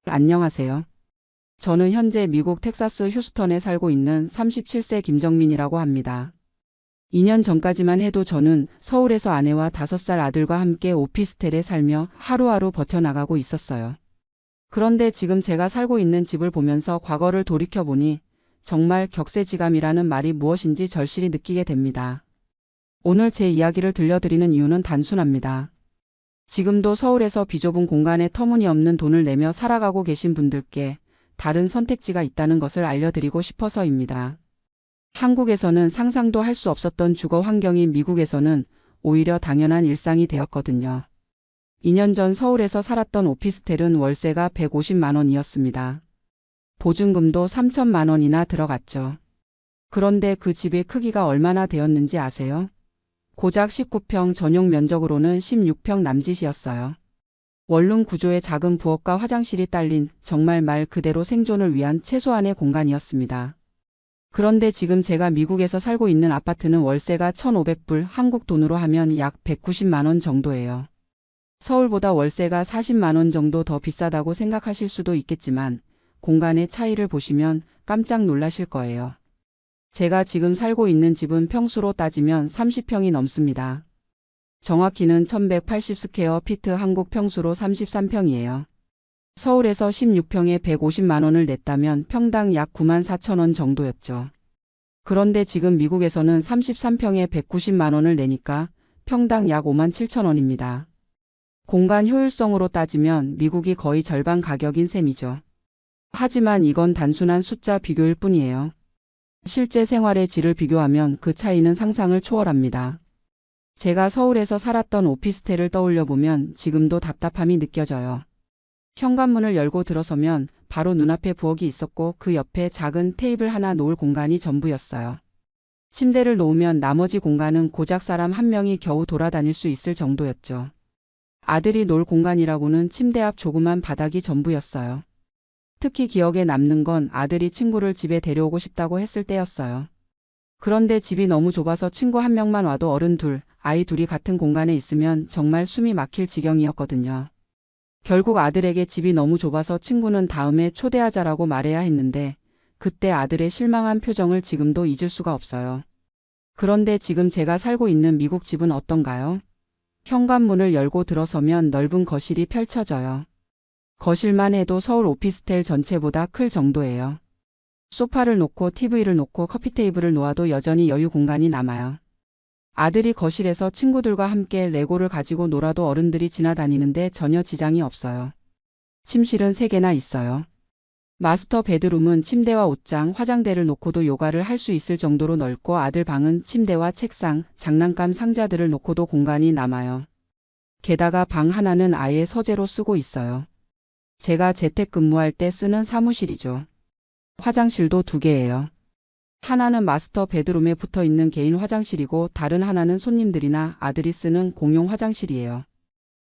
안녕하세요. 저는 현재 미국 텍사스 휴스턴에 살고 있는 37세 김정민이라고 합니다. 2년 전까지만 해도 저는 서울에서 아내와 5살 아들과 함께 오피스텔에 살며 하루하루 버텨나가고 있었어요. 그런데 지금 제가 살고 있는 집을 보면서 과거를 돌이켜보니 정말 격세지감이라는 말이 무엇인지 절실히 느끼게 됩니다. 오늘 제 이야기를 들려드리는 이유는 단순합니다. 지금도 서울에서 비좁은 공간에 터무니없는 돈을 내며 살아가고 계신 분들께 다른 선택지가 있다는 것을 알려드리고 싶어서입니다. 한국에서는 상상도 할 수 없었던 주거 환경이 미국에서는 오히려 당연한 일상이 되었거든요. 2년 전 서울에서 살았던 오피스텔은 월세가 150만 원이었습니다. 보증금도 3천만 원이나 들어갔죠. 그런데 그 집의 크기가 얼마나 되었는지 아세요? 고작 19평, 전용 면적으로는 16평 남짓이었어요. 원룸 구조의 작은 부엌과 화장실이 딸린 정말 말 그대로 생존을 위한 최소한의 공간이었습니다. 그런데 지금 제가 미국에서 살고 있는 아파트는 월세가 1,500불, 한국 돈으로 하면 약 190만 원 정도예요. 서울보다 월세가 40만 원 정도 더 비싸다고 생각하실 수도 있겠지만 공간의 차이를 보시면 깜짝 놀라실 거예요. 제가 지금 살고 있는 집은 평수로 따지면 30평이 넘습니다. 정확히는 1180 스퀘어 피트, 한국 평수로 33평이에요. 서울에서 16평에 150만 원을 냈다면 평당 약 9만 4천 원 정도였죠. 그런데 지금 미국에서는 33평에 190만 원을 내니까 평당 약 5만 7천 원입니다. 공간 효율성으로 따지면 미국이 거의 절반 가격인 셈이죠. 하지만 이건 단순한 숫자 비교일 뿐이에요. 실제 생활의 질을 비교하면 그 차이는 상상을 초월합니다. 제가 서울에서 살았던 오피스텔을 떠올려보면 지금도 답답함이 느껴져요. 현관문을 열고 들어서면 바로 눈앞에 부엌이 있었고 그 옆에 작은 테이블 하나 놓을 공간이 전부였어요. 침대를 놓으면 나머지 공간은 고작 사람 한 명이 겨우 돌아다닐 수 있을 정도였죠. 아들이 놀 공간이라고는 침대 앞 조그만 바닥이 전부였어요. 특히 기억에 남는 건 아들이 친구를 집에 데려오고 싶다고 했을 때였어요. 그런데 집이 너무 좁아서 친구 한 명만 와도 어른 둘, 아이 둘이 같은 공간에 있으면 정말 숨이 막힐 지경이었거든요. 결국 아들에게 집이 너무 좁아서 친구는 다음에 초대하자라고 말해야 했는데 그때 아들의 실망한 표정을 지금도 잊을 수가 없어요. 그런데 지금 제가 살고 있는 미국 집은 어떤가요? 현관문을 열고 들어서면 넓은 거실이 펼쳐져요. 거실만 해도 서울 오피스텔 전체보다 클 정도예요. 소파를 놓고 TV를 놓고 커피 테이블을 놓아도 여전히 여유 공간이 남아요. 아들이 거실에서 친구들과 함께 레고를 가지고 놀아도 어른들이 지나다니는데 전혀 지장이 없어요. 침실은 3개나 있어요. 마스터 베드룸은 침대와 옷장, 화장대를 놓고도 요가를 할 수 있을 정도로 넓고 아들 방은 침대와 책상, 장난감 상자들을 놓고도 공간이 남아요. 게다가 방 하나는 아예 서재로 쓰고 있어요. 제가 재택근무할 때 쓰는 사무실이죠. 화장실도 2개예요. 하나는 마스터 베드룸에 붙어 있는 개인 화장실이고 다른 하나는 손님들이나 아들이 쓰는 공용 화장실이에요.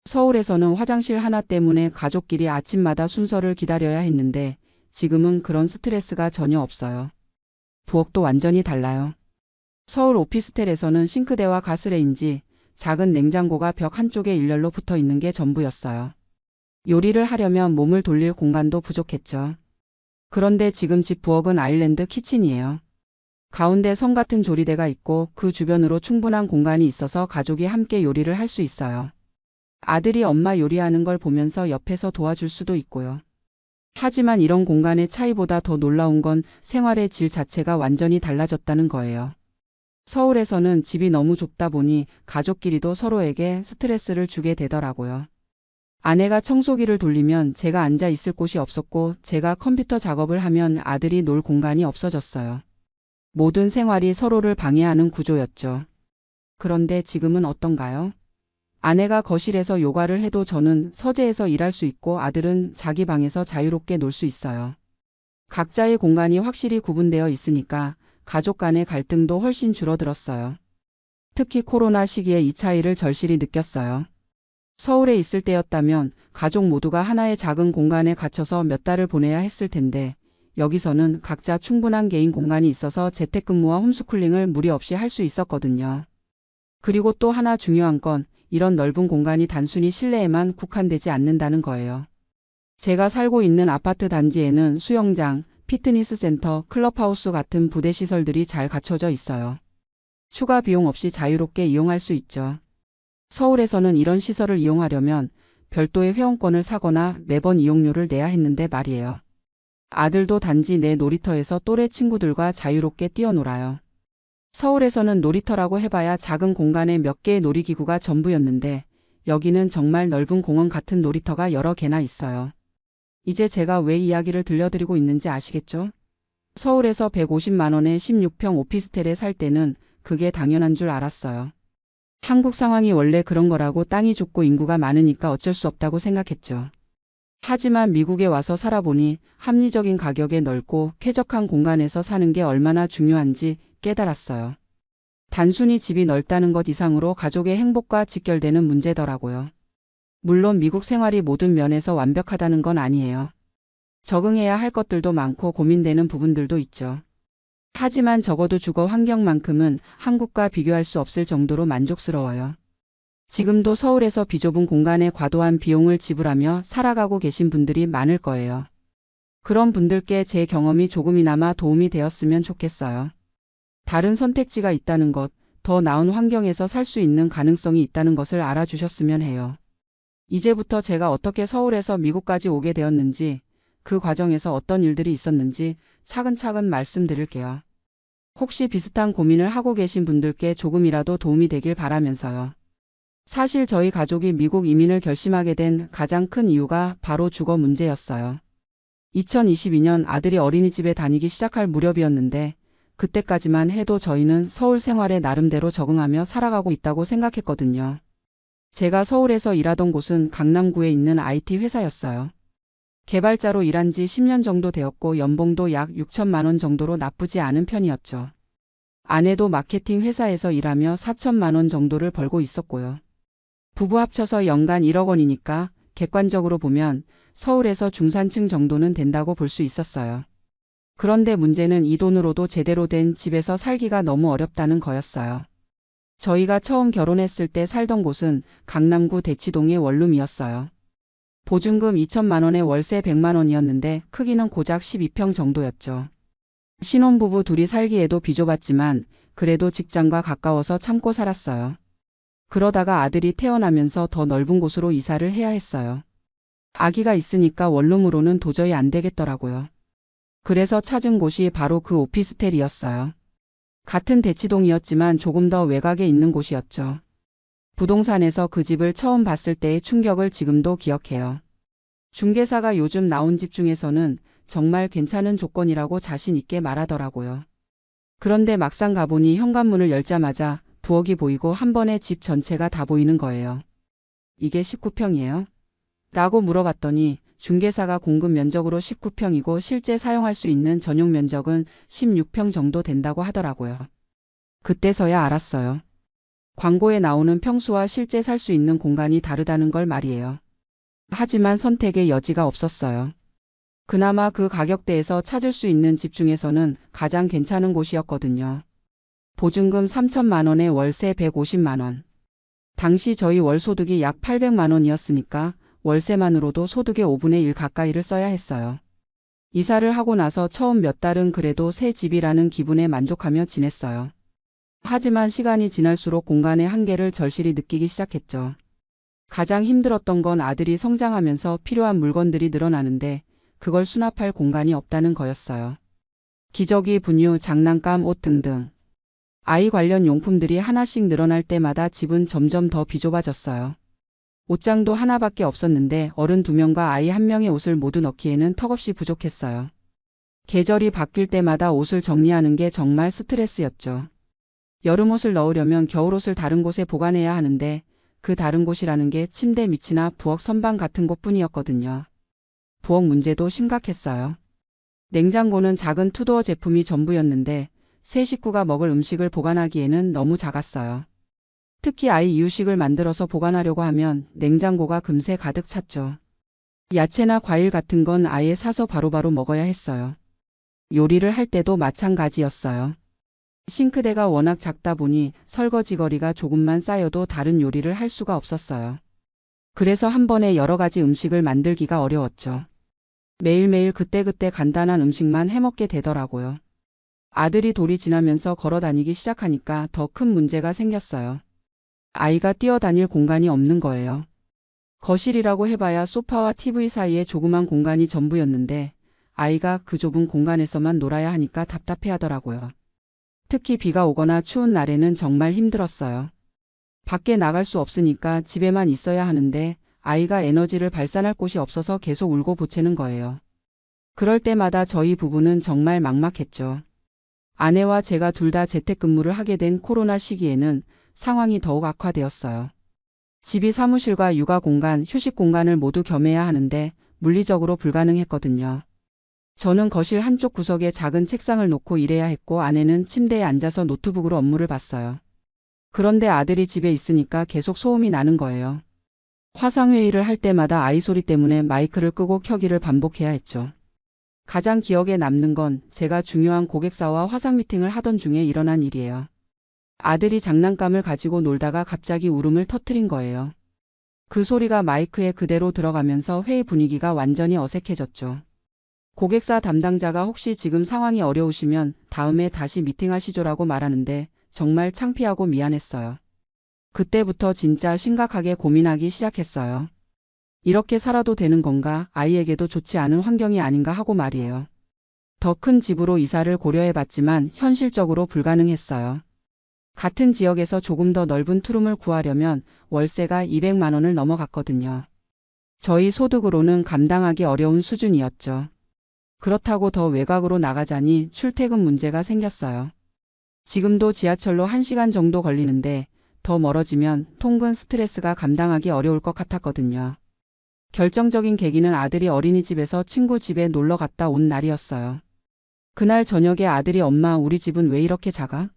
서울에서는 화장실 하나 때문에 가족끼리 아침마다 순서를 기다려야 했는데 지금은 그런 스트레스가 전혀 없어요. 부엌도 완전히 달라요. 서울 오피스텔에서는 싱크대와 가스레인지, 작은 냉장고가 벽 한쪽에 일렬로 붙어 있는 게 전부였어요. 요리를 하려면 몸을 돌릴 공간도 부족했죠. 그런데 지금 집 부엌은 아일랜드 키친이에요. 가운데 성 같은 조리대가 있고 그 주변으로 충분한 공간이 있어서 가족이 함께 요리를 할 수 있어요. 아들이 엄마 요리하는 걸 보면서 옆에서 도와줄 수도 있고요. 하지만 이런 공간의 차이보다 더 놀라운 건 생활의 질 자체가 완전히 달라졌다는 거예요. 서울에서는 집이 너무 좁다 보니 가족끼리도 서로에게 스트레스를 주게 되더라고요. 아내가 청소기를 돌리면 제가 앉아 있을 곳이 없었고 제가 컴퓨터 작업을 하면 아들이 놀 공간이 없어졌어요. 모든 생활이 서로를 방해하는 구조였죠. 그런데 지금은 어떤가요? 아내가 거실에서 요가를 해도 저는 서재에서 일할 수 있고 아들은 자기 방에서 자유롭게 놀 수 있어요. 각자의 공간이 확실히 구분되어 있으니까 가족 간의 갈등도 훨씬 줄어들었어요. 특히 코로나 시기에 이 차이를 절실히 느꼈어요. 서울에 있을 때였다면 가족 모두가 하나의 작은 공간에 갇혀서 몇 달을 보내야 했을 텐데 여기서는 각자 충분한 개인 공간이 있어서 재택근무와 홈스쿨링을 무리 없이 할 수 있었거든요. 그리고 또 하나 중요한 건 이런 넓은 공간이 단순히 실내에만 국한되지 않는다는 거예요. 제가 살고 있는 아파트 단지에는 수영장, 피트니스 센터, 클럽하우스 같은 부대 시설들이 잘 갖춰져 있어요. 추가 비용 없이 자유롭게 이용할 수 있죠. 서울에서는 이런 시설을 이용하려면 별도의 회원권을 사거나 매번 이용료를 내야 했는데 말이에요. 아들도 단지 내 놀이터에서 또래 친구들과 자유롭게 뛰어놀아요. 서울에서는 놀이터라고 해봐야 작은 공간에 몇 개의 놀이기구가 전부였는데 여기는 정말 넓은 공원 같은 놀이터가 여러 개나 있어요. 이제 제가 왜 이야기를 들려드리고 있는지 아시겠죠? 서울에서 150만 원에 16평 오피스텔에 살 때는 그게 당연한 줄 알았어요. 한국 상황이 원래 그런 거라고 땅이 좁고 인구가 많으니까 어쩔 수 없다고 생각했죠. 하지만 미국에 와서 살아보니 합리적인 가격에 넓고 쾌적한 공간에서 사는 게 얼마나 중요한지 깨달았어요. 단순히 집이 넓다는 것 이상으로 가족의 행복과 직결되는 문제더라고요. 물론 미국 생활이 모든 면에서 완벽하다는 건 아니에요. 적응해야 할 것들도 많고 고민되는 부분들도 있죠. 하지만 적어도 주거 환경만큼은 한국과 비교할 수 없을 정도로 만족스러워요. 지금도 서울에서 비좁은 공간에 과도한 비용을 지불하며 살아가고 계신 분들이 많을 거예요. 그런 분들께 제 경험이 조금이나마 도움이 되었으면 좋겠어요. 다른 선택지가 있다는 것, 더 나은 환경에서 살 수 있는 가능성이 있다는 것을 알아주셨으면 해요. 이제부터 제가 어떻게 서울에서 미국까지 오게 되었는지, 그 과정에서 어떤 일들이 있었는지 차근차근 말씀드릴게요. 혹시 비슷한 고민을 하고 계신 분들께 조금이라도 도움이 되길 바라면서요. 사실 저희 가족이 미국 이민을 결심하게 된 가장 큰 이유가 바로 주거 문제였어요. 2022년 아들이 어린이집에 다니기 시작할 무렵이었는데 그때까지만 해도 저희는 서울 생활에 나름대로 적응하며 살아가고 있다고 생각했거든요. 제가 서울에서 일하던 곳은 강남구에 있는 IT 회사였어요. 개발자로 일한 지 10년 정도 되었고 연봉도 약 6천만 원 정도로 나쁘지 않은 편이었죠. 아내도 마케팅 회사에서 일하며 4천만 원 정도를 벌고 있었고요. 부부 합쳐서 연간 1억 원이니까 객관적으로 보면 서울에서 중산층 정도는 된다고 볼 수 있었어요. 그런데 문제는 이 돈으로도 제대로 된 집에서 살기가 너무 어렵다는 거였어요. 저희가 처음 결혼했을 때 살던 곳은 강남구 대치동의 원룸이었어요. 보증금 2천만 원에 월세 100만 원이었는데 크기는 고작 12평 정도였죠. 신혼부부 둘이 살기에도 비좁았지만 그래도 직장과 가까워서 참고 살았어요. 그러다가 아들이 태어나면서 더 넓은 곳으로 이사를 해야 했어요. 아기가 있으니까 원룸으로는 도저히 안 되겠더라고요. 그래서 찾은 곳이 바로 그 오피스텔이었어요. 같은 대치동이었지만 조금 더 외곽에 있는 곳이었죠. 부동산에서 그 집을 처음 봤을 때의 충격을 지금도 기억해요. 중개사가 요즘 나온 집 중에서는 정말 괜찮은 조건이라고 자신 있게 말하더라고요. 그런데 막상 가보니 현관문을 열자마자 부엌이 보이고 한 번에 집 전체가 다 보이는 거예요. 이게 19평이에요? 라고 물어봤더니 중개사가 공급 면적으로 19평이고 실제 사용할 수 있는 전용 면적은 16평 정도 된다고 하더라고요. 그때서야 알았어요. 광고에 나오는 평수와 실제 살 수 있는 공간이 다르다는 걸 말이에요. 하지만 선택의 여지가 없었어요. 그나마 그 가격대에서 찾을 수 있는 집 중에서는 가장 괜찮은 곳이었거든요. 보증금 3천만 원에 월세 150만 원. 당시 저희 월 소득이 약 800만 원이었으니까 월세만으로도 소득의 5분의 1 가까이를 써야 했어요. 이사를 하고 나서 처음 몇 달은 그래도 새 집이라는 기분에 만족하며 지냈어요. 하지만 시간이 지날수록 공간의 한계를 절실히 느끼기 시작했죠. 가장 힘들었던 건 아들이 성장하면서 필요한 물건들이 늘어나는데 그걸 수납할 공간이 없다는 거였어요. 기저귀, 분유, 장난감, 옷 등등. 아이 관련 용품들이 하나씩 늘어날 때마다 집은 점점 더 비좁아졌어요. 옷장도 하나밖에 없었는데 어른 2명과 아이 1명의 옷을 모두 넣기에는 턱없이 부족했어요. 계절이 바뀔 때마다 옷을 정리하는 게 정말 스트레스였죠. 여름옷을 넣으려면 겨울옷을 다른 곳에 보관해야 하는데 그 다른 곳이라는 게 침대 밑이나 부엌 선반 같은 곳뿐이었거든요. 부엌 문제도 심각했어요. 냉장고는 작은 투도어 제품이 전부였는데 세 식구가 먹을 음식을 보관하기에는 너무 작았어요. 특히 아이 이유식을 만들어서 보관하려고 하면 냉장고가 금세 가득 찼죠. 야채나 과일 같은 건 아예 사서 바로바로 먹어야 했어요. 요리를 할 때도 마찬가지였어요. 싱크대가 워낙 작다 보니 설거지 거리가 조금만 쌓여도 다른 요리를 할 수가 없었어요. 그래서 한 번에 여러 가지 음식을 만들기가 어려웠죠. 매일매일 그때그때 간단한 음식만 해먹게 되더라고요. 아들이 돌이 지나면서 걸어 다니기 시작하니까 더 큰 문제가 생겼어요. 아이가 뛰어다닐 공간이 없는 거예요. 거실이라고 해봐야 소파와 TV 사이에 조그만 공간이 전부였는데 아이가 그 좁은 공간에서만 놀아야 하니까 답답해 하더라고요. 특히 비가 오거나 추운 날에는 정말 힘들었어요. 밖에 나갈 수 없으니까 집에만 있어야 하는데 아이가 에너지를 발산할 곳이 없어서 계속 울고 보채는 거예요. 그럴 때마다 저희 부부는 정말 막막했죠. 아내와 제가 둘 다 재택근무를 하게 된 코로나 시기에는 상황이 더욱 악화되었어요. 집이 사무실과 육아 공간, 휴식 공간을 모두 겸해야 하는데 물리적으로 불가능했거든요. 저는 거실 한쪽 구석에 작은 책상을 놓고 일해야 했고 아내는 침대에 앉아서 노트북으로 업무를 봤어요. 그런데 아들이 집에 있으니까 계속 소음이 나는 거예요. 화상회의를 할 때마다 아이 소리 때문에 마이크를 끄고 켜기를 반복해야 했죠. 가장 기억에 남는 건 제가 중요한 고객사와 화상 미팅을 하던 중에 일어난 일이에요. 아들이 장난감을 가지고 놀다가 갑자기 울음을 터뜨린 거예요. 그 소리가 마이크에 그대로 들어가면서 회의 분위기가 완전히 어색해졌죠. 고객사 담당자가 혹시 지금 상황이 어려우시면 다음에 다시 미팅하시죠라고 말하는데 정말 창피하고 미안했어요. 그때부터 진짜 심각하게 고민하기 시작했어요. 이렇게 살아도 되는 건가, 아이에게도 좋지 않은 환경이 아닌가 하고 말이에요. 더 큰 집으로 이사를 고려해봤지만 현실적으로 불가능했어요. 같은 지역에서 조금 더 넓은 투룸을 구하려면 월세가 200만 원을 넘어갔거든요. 저희 소득으로는 감당하기 어려운 수준이었죠. 그렇다고 더 외곽으로 나가자니 출퇴근 문제가 생겼어요. 지금도 지하철로 1시간 정도 걸리는데 더 멀어지면 통근 스트레스가 감당하기 어려울 것 같았거든요. 결정적인 계기는 아들이 어린이집에서 친구 집에 놀러 갔다 온 날이었어요. 그날 저녁에 아들이 엄마 우리 집은 왜 이렇게 작아?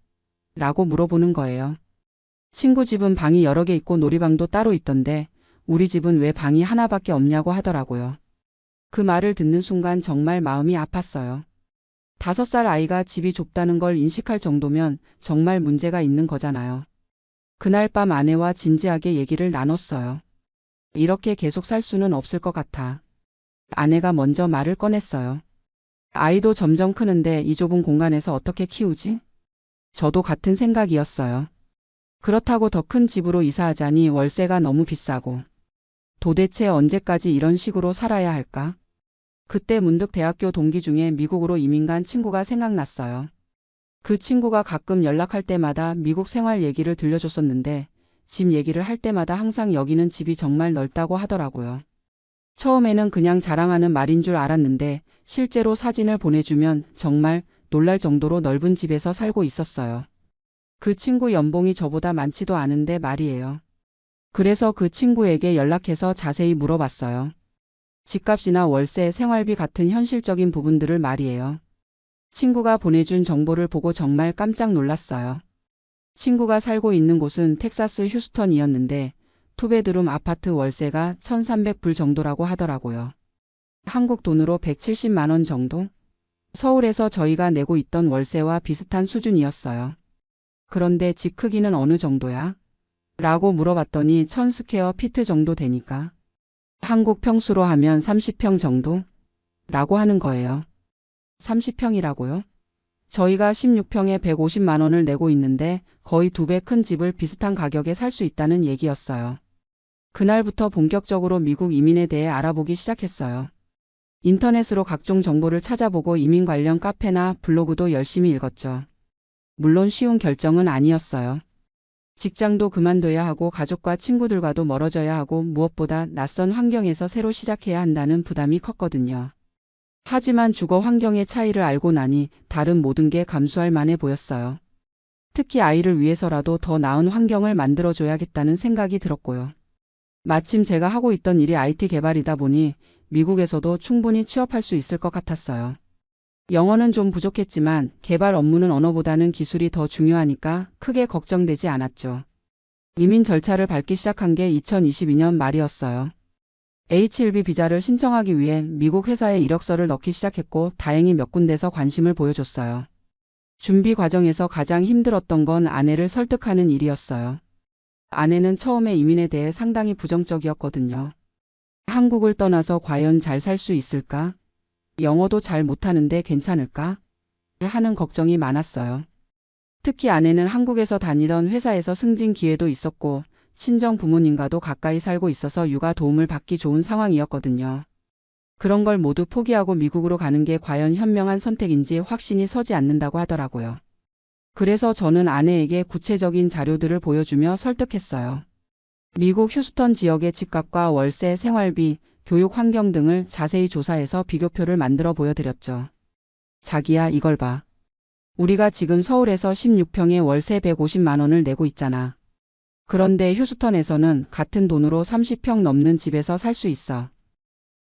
라고 물어보는 거예요. 친구 집은 방이 여러 개 있고 놀이방도 따로 있던데 우리 집은 왜 방이 하나밖에 없냐고 하더라고요. 그 말을 듣는 순간 정말 마음이 아팠어요. 5살 아이가 집이 좁다는 걸 인식할 정도면 정말 문제가 있는 거잖아요. 그날 밤 아내와 진지하게 얘기를 나눴어요. 이렇게 계속 살 수는 없을 것 같아. 아내가 먼저 말을 꺼냈어요. 아이도 점점 크는데 이 좁은 공간에서 어떻게 키우지? 저도 같은 생각이었어요. 그렇다고 더 큰 집으로 이사하자니 월세가 너무 비싸고 도대체 언제까지 이런 식으로 살아야 할까? 그때 문득 대학교 동기 중에 미국으로 이민 간 친구가 생각났어요. 그 친구가 가끔 연락할 때마다 미국 생활 얘기를 들려줬었는데 집 얘기를 할 때마다 항상 여기는 집이 정말 넓다고 하더라고요. 처음에는 그냥 자랑하는 말인 줄 알았는데 실제로 사진을 보내주면 정말 놀랄 정도로 넓은 집에서 살고 있었어요. 그 친구 연봉이 저보다 많지도 않은데 말이에요. 그래서 그 친구에게 연락해서 자세히 물어봤어요. 집값이나 월세, 생활비 같은 현실적인 부분들을 말이에요. 친구가 보내준 정보를 보고 정말 깜짝 놀랐어요. 친구가 살고 있는 곳은 텍사스 휴스턴이었는데 투베드룸 아파트 월세가 1,300불 정도라고 하더라고요. 한국 돈으로 170만 원 정도? 서울에서 저희가 내고 있던 월세와 비슷한 수준이었어요. 그런데 집 크기는 어느 정도야? 라고 물어봤더니 1,000스퀘어 피트 정도 되니까. 한국 평수로 하면 30평 정도? 라고 하는 거예요. 30평이라고요? 저희가 16평에 150만 원을 내고 있는데 거의 2배 큰 집을 비슷한 가격에 살 수 있다는 얘기였어요. 그날부터 본격적으로 미국 이민에 대해 알아보기 시작했어요. 인터넷으로 각종 정보를 찾아보고 이민 관련 카페나 블로그도 열심히 읽었죠. 물론 쉬운 결정은 아니었어요. 직장도 그만둬야 하고 가족과 친구들과도 멀어져야 하고 무엇보다 낯선 환경에서 새로 시작해야 한다는 부담이 컸거든요. 하지만 주거 환경의 차이를 알고 나니 다른 모든 게 감수할 만해 보였어요. 특히 아이를 위해서라도 더 나은 환경을 만들어줘야겠다는 생각이 들었고요. 마침 제가 하고 있던 일이 IT 개발이다 보니 미국에서도 충분히 취업할 수 있을 것 같았어요. 영어는 좀 부족했지만 개발 업무는 언어보다는 기술이 더 중요하니까 크게 걱정되지 않았죠. 이민 절차를 밟기 시작한 게 2022년 말이었어요. H-1B 비자를 신청하기 위해 미국 회사에 이력서를 넣기 시작했고 다행히 몇 군데서 관심을 보여줬어요. 준비 과정에서 가장 힘들었던 건 아내를 설득하는 일이었어요. 아내는 처음에 이민에 대해 상당히 부정적이었거든요. 한국을 떠나서 과연 잘 살 수 있을까? 영어도 잘 못하는데 괜찮을까? 하는 걱정이 많았어요. 특히 아내는 한국에서 다니던 회사에서 승진 기회도 있었고 친정 부모님과도 가까이 살고 있어서 육아 도움을 받기 좋은 상황이었거든요. 그런 걸 모두 포기하고 미국으로 가는 게 과연 현명한 선택인지 확신이 서지 않는다고 하더라고요. 그래서 저는 아내에게 구체적인 자료들을 보여주며 설득했어요. 미국 휴스턴 지역의 집값과 월세, 생활비, 교육 환경 등을 자세히 조사해서 비교표를 만들어 보여드렸죠. 자기야, 이걸 봐. 우리가 지금 서울에서 16평에 월세 150만 원을 내고 있잖아. 그런데 휴스턴에서는 같은 돈으로 30평 넘는 집에서 살 수 있어.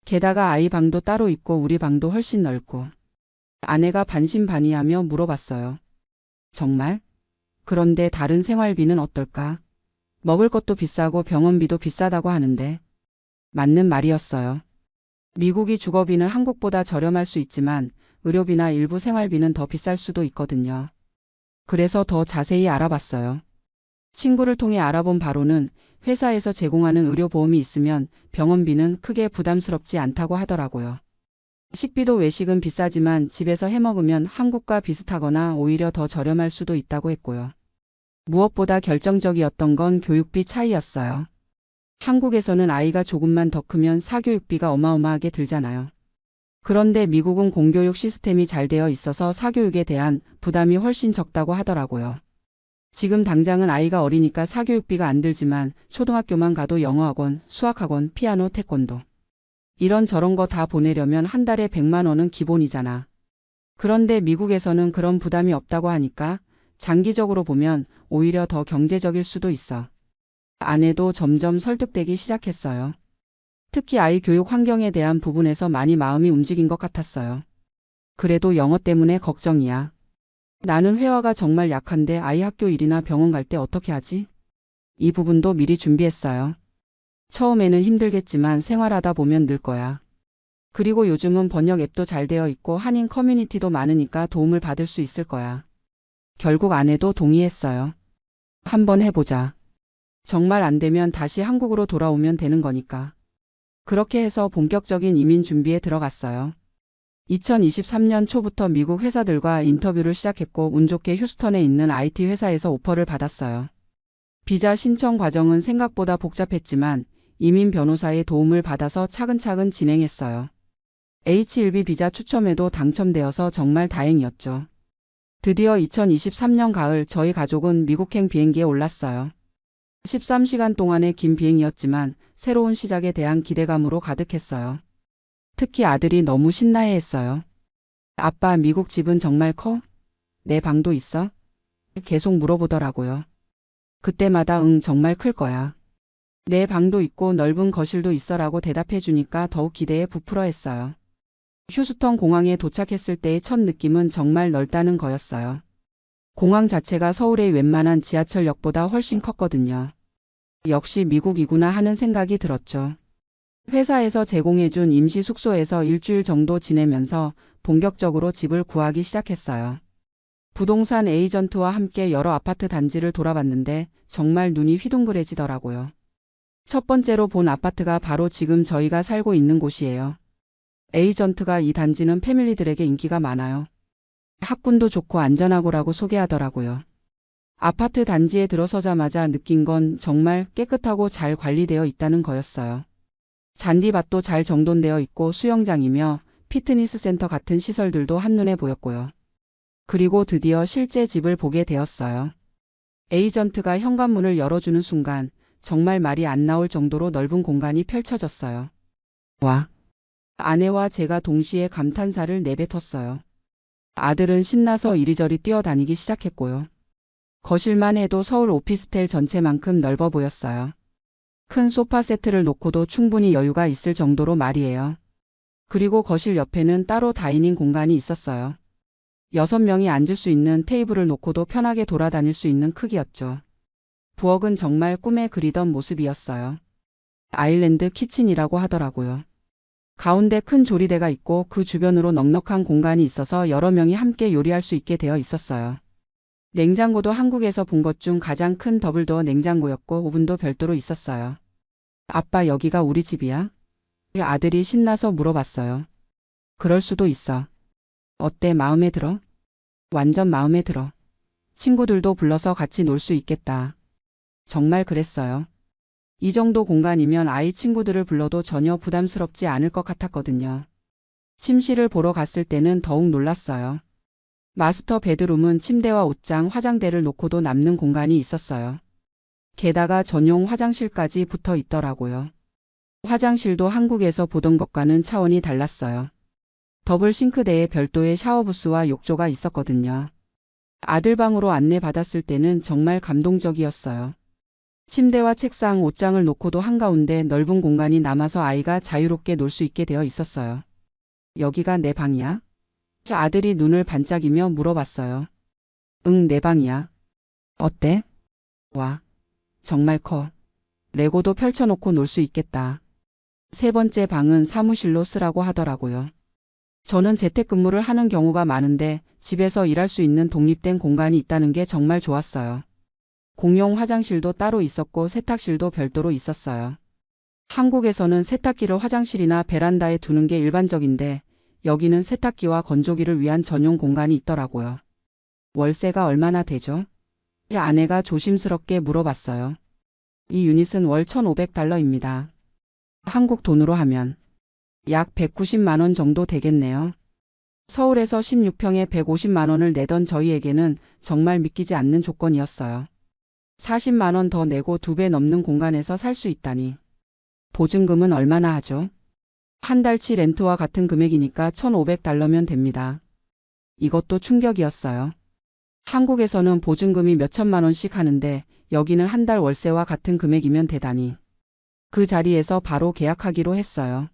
게다가 아이 방도 따로 있고 우리 방도 훨씬 넓고. 아내가 반신반의하며 물어봤어요. 정말? 그런데 다른 생활비는 어떨까? 먹을 것도 비싸고 병원비도 비싸다고 하는데. 맞는 말이었어요. 미국이 주거비는 한국보다 저렴할 수 있지만 의료비나 일부 생활비는 더 비쌀 수도 있거든요. 그래서 더 자세히 알아봤어요. 친구를 통해 알아본 바로는 회사에서 제공하는 의료보험이 있으면 병원비는 크게 부담스럽지 않다고 하더라고요. 식비도 외식은 비싸지만 집에서 해먹으면 한국과 비슷하거나 오히려 더 저렴할 수도 있다고 했고요. 무엇보다 결정적이었던 건 교육비 차이였어요. 한국에서는 아이가 조금만 더 크면 사교육비가 어마어마하게 들잖아요. 그런데 미국은 공교육 시스템이 잘 되어 있어서 사교육에 대한 부담이 훨씬 적다고 하더라고요. 지금 당장은 아이가 어리니까 사교육비가 안 들지만 초등학교만 가도 영어학원, 수학학원, 피아노, 태권도 이런 저런 거 다 보내려면 한 달에 100만 원은 기본이잖아. 그런데 미국에서는 그런 부담이 없다고 하니까 장기적으로 보면 오히려 더 경제적일 수도 있어. 아내도 점점 설득되기 시작했어요. 특히 아이 교육 환경에 대한 부분에서 많이 마음이 움직인 것 같았어요. 그래도 영어 때문에 걱정이야. 나는 회화가 정말 약한데 아이 학교 일이나 병원 갈 때 어떻게 하지? 이 부분도 미리 준비했어요. 처음에는 힘들겠지만 생활하다 보면 늘 거야. 그리고 요즘은 번역 앱도 잘 되어 있고 한인 커뮤니티도 많으니까 도움을 받을 수 있을 거야. 결국 아내도 동의했어요. 한번 해보자. 정말 안 되면 다시 한국으로 돌아오면 되는 거니까. 그렇게 해서 본격적인 이민 준비에 들어갔어요. 2023년 초부터 미국 회사들과 인터뷰를 시작했고 운 좋게 휴스턴에 있는 IT 회사에서 오퍼를 받았어요. 비자 신청 과정은 생각보다 복잡했지만 이민 변호사의 도움을 받아서 차근차근 진행했어요. H1B 비자 추첨에도 당첨되어서 정말 다행이었죠. 드디어 2023년 가을 저희 가족은 미국행 비행기에 올랐어요. 13시간 동안의 긴 비행이었지만 새로운 시작에 대한 기대감으로 가득했어요. 특히 아들이 너무 신나해했어요. 아빠, 미국 집은 정말 커? 내 방도 있어? 계속 물어보더라고요. 그때마다 정말 클 거야. 내 방도 있고 넓은 거실도 있어라고 대답해 주니까 더욱 기대에 부풀어했어요. 휴스턴 공항에 도착했을 때의 첫 느낌은 정말 넓다는 거였어요. 공항 자체가 서울의 웬만한 지하철역보다 훨씬 컸거든요. 역시 미국이구나 하는 생각이 들었죠. 회사에서 제공해준 임시 숙소에서 일주일 정도 지내면서 본격적으로 집을 구하기 시작했어요. 부동산 에이전트와 함께 여러 아파트 단지를 돌아봤는데 정말 눈이 휘둥그레지더라고요. 첫 번째로 본 아파트가 바로 지금 저희가 살고 있는 곳이에요. 에이전트가 이 단지는 패밀리들에게 인기가 많아요. 학군도 좋고 안전하고라고 소개하더라고요. 아파트 단지에 들어서자마자 느낀 건 정말 깨끗하고 잘 관리되어 있다는 거였어요. 잔디밭도 잘 정돈되어 있고 수영장이며 피트니스 센터 같은 시설들도 한눈에 보였고요. 그리고 드디어 실제 집을 보게 되었어요. 에이전트가 현관문을 열어주는 순간 정말 말이 안 나올 정도로 넓은 공간이 펼쳐졌어요. 와! 아내와 제가 동시에 감탄사를 내뱉었어요. 아들은 신나서 이리저리 뛰어다니기 시작했고요. 거실만 해도 서울 오피스텔 전체만큼 넓어 보였어요. 큰 소파 세트를 놓고도 충분히 여유가 있을 정도로 말이에요. 그리고 거실 옆에는 따로 다이닝 공간이 있었어요. 6명이 앉을 수 있는 테이블을 놓고도 편하게 돌아다닐 수 있는 크기였죠. 부엌은 정말 꿈에 그리던 모습이었어요. 아일랜드 키친이라고 하더라고요. 가운데 큰 조리대가 있고 그 주변으로 넉넉한 공간이 있어서 여러 명이 함께 요리할 수 있게 되어 있었어요. 냉장고도 한국에서 본 것 중 가장 큰 더블도어 냉장고였고 오븐도 별도로 있었어요. 아빠 여기가 우리 집이야? 아들이 신나서 물어봤어요. 그럴 수도 있어. 어때 마음에 들어? 완전 마음에 들어. 친구들도 불러서 같이 놀 수 있겠다. 정말 그랬어요. 이 정도 공간이면 아이 친구들을 불러도 전혀 부담스럽지 않을 것 같았거든요. 침실을 보러 갔을 때는 더욱 놀랐어요. 마스터 베드룸은 침대와 옷장, 화장대를 놓고도 남는 공간이 있었어요. 게다가 전용 화장실까지 붙어 있더라고요. 화장실도 한국에서 보던 것과는 차원이 달랐어요. 더블 싱크대에 별도의 샤워부스와 욕조가 있었거든요. 아들 방으로 안내받았을 때는 정말 감동적이었어요. 침대와 책상, 옷장을 놓고도 한가운데 넓은 공간이 남아서 아이가 자유롭게 놀 수 있게 되어 있었어요. 여기가 내 방이야? 아들이 눈을 반짝이며 물어봤어요. 응, 내 방이야. 어때? 와, 정말 커. 레고도 펼쳐놓고 놀 수 있겠다. 세 번째 방은 사무실로 쓰라고 하더라고요. 저는 재택근무를 하는 경우가 많은데 집에서 일할 수 있는 독립된 공간이 있다는 게 정말 좋았어요. 공용 화장실도 따로 있었고 세탁실도 별도로 있었어요. 한국에서는 세탁기를 화장실이나 베란다에 두는 게 일반적인데 여기는 세탁기와 건조기를 위한 전용 공간이 있더라고요. 월세가 얼마나 되죠? 아내가 조심스럽게 물어봤어요. 이 유닛은 월 1,500달러입니다. 한국 돈으로 하면 약 190만 원 정도 되겠네요. 서울에서 16평에 150만 원을 내던 저희에게는 정말 믿기지 않는 조건이었어요. 40만 원 더 내고 2배 넘는 공간에서 살 수 있다니. 보증금은 얼마나 하죠? 한 달치 렌트와 같은 금액이니까 1,500달러면 됩니다. 이것도 충격이었어요. 한국에서는 보증금이 몇천만 원씩 하는데 여기는 한 달 월세와 같은 금액이면 되다니. 그 자리에서 바로 계약하기로 했어요.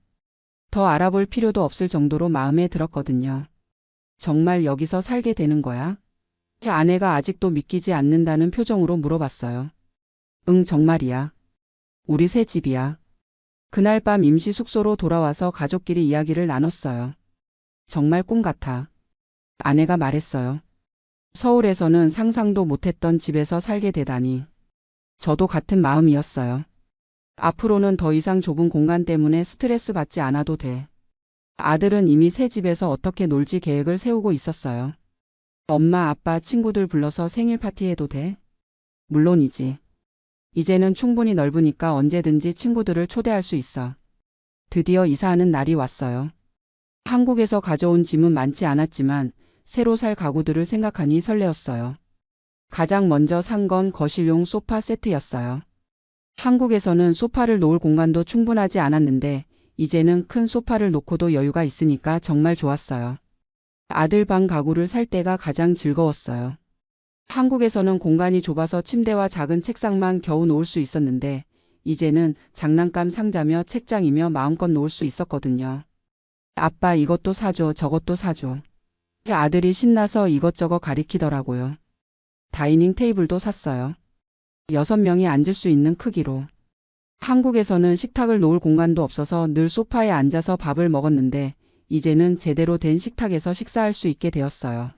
더 알아볼 필요도 없을 정도로 마음에 들었거든요. 정말 여기서 살게 되는 거야? 아내가 아직도 믿기지 않는다는 표정으로 물어봤어요. 응, 정말이야. 우리 새 집이야. 그날 밤 임시 숙소로 돌아와서 가족끼리 이야기를 나눴어요. 정말 꿈 같아. 아내가 말했어요. 서울에서는 상상도 못했던 집에서 살게 되다니. 저도 같은 마음이었어요. 앞으로는 더 이상 좁은 공간 때문에 스트레스 받지 않아도 돼. 아들은 이미 새 집에서 어떻게 놀지 계획을 세우고 있었어요. 엄마, 아빠, 친구들 불러서 생일 파티 해도 돼? 물론이지. 이제는 충분히 넓으니까 언제든지 친구들을 초대할 수 있어. 드디어 이사하는 날이 왔어요. 한국에서 가져온 짐은 많지 않았지만 새로 살 가구들을 생각하니 설레었어요. 가장 먼저 산 건 거실용 소파 세트였어요. 한국에서는 소파를 놓을 공간도 충분하지 않았는데 이제는 큰 소파를 놓고도 여유가 있으니까 정말 좋았어요. 아들 방 가구를 살 때가 가장 즐거웠어요. 한국에서는 공간이 좁아서 침대와 작은 책상만 겨우 놓을 수 있었는데 이제는 장난감 상자며 책장이며 마음껏 놓을 수 있었거든요. 아빠 이것도 사줘, 저것도 사줘. 아들이 신나서 이것저것 가리키더라고요. 다이닝 테이블도 샀어요. 6명이 앉을 수 있는 크기로. 한국에서는 식탁을 놓을 공간도 없어서 늘 소파에 앉아서 밥을 먹었는데 이제는 제대로 된 식탁에서 식사할 수 있게 되었어요.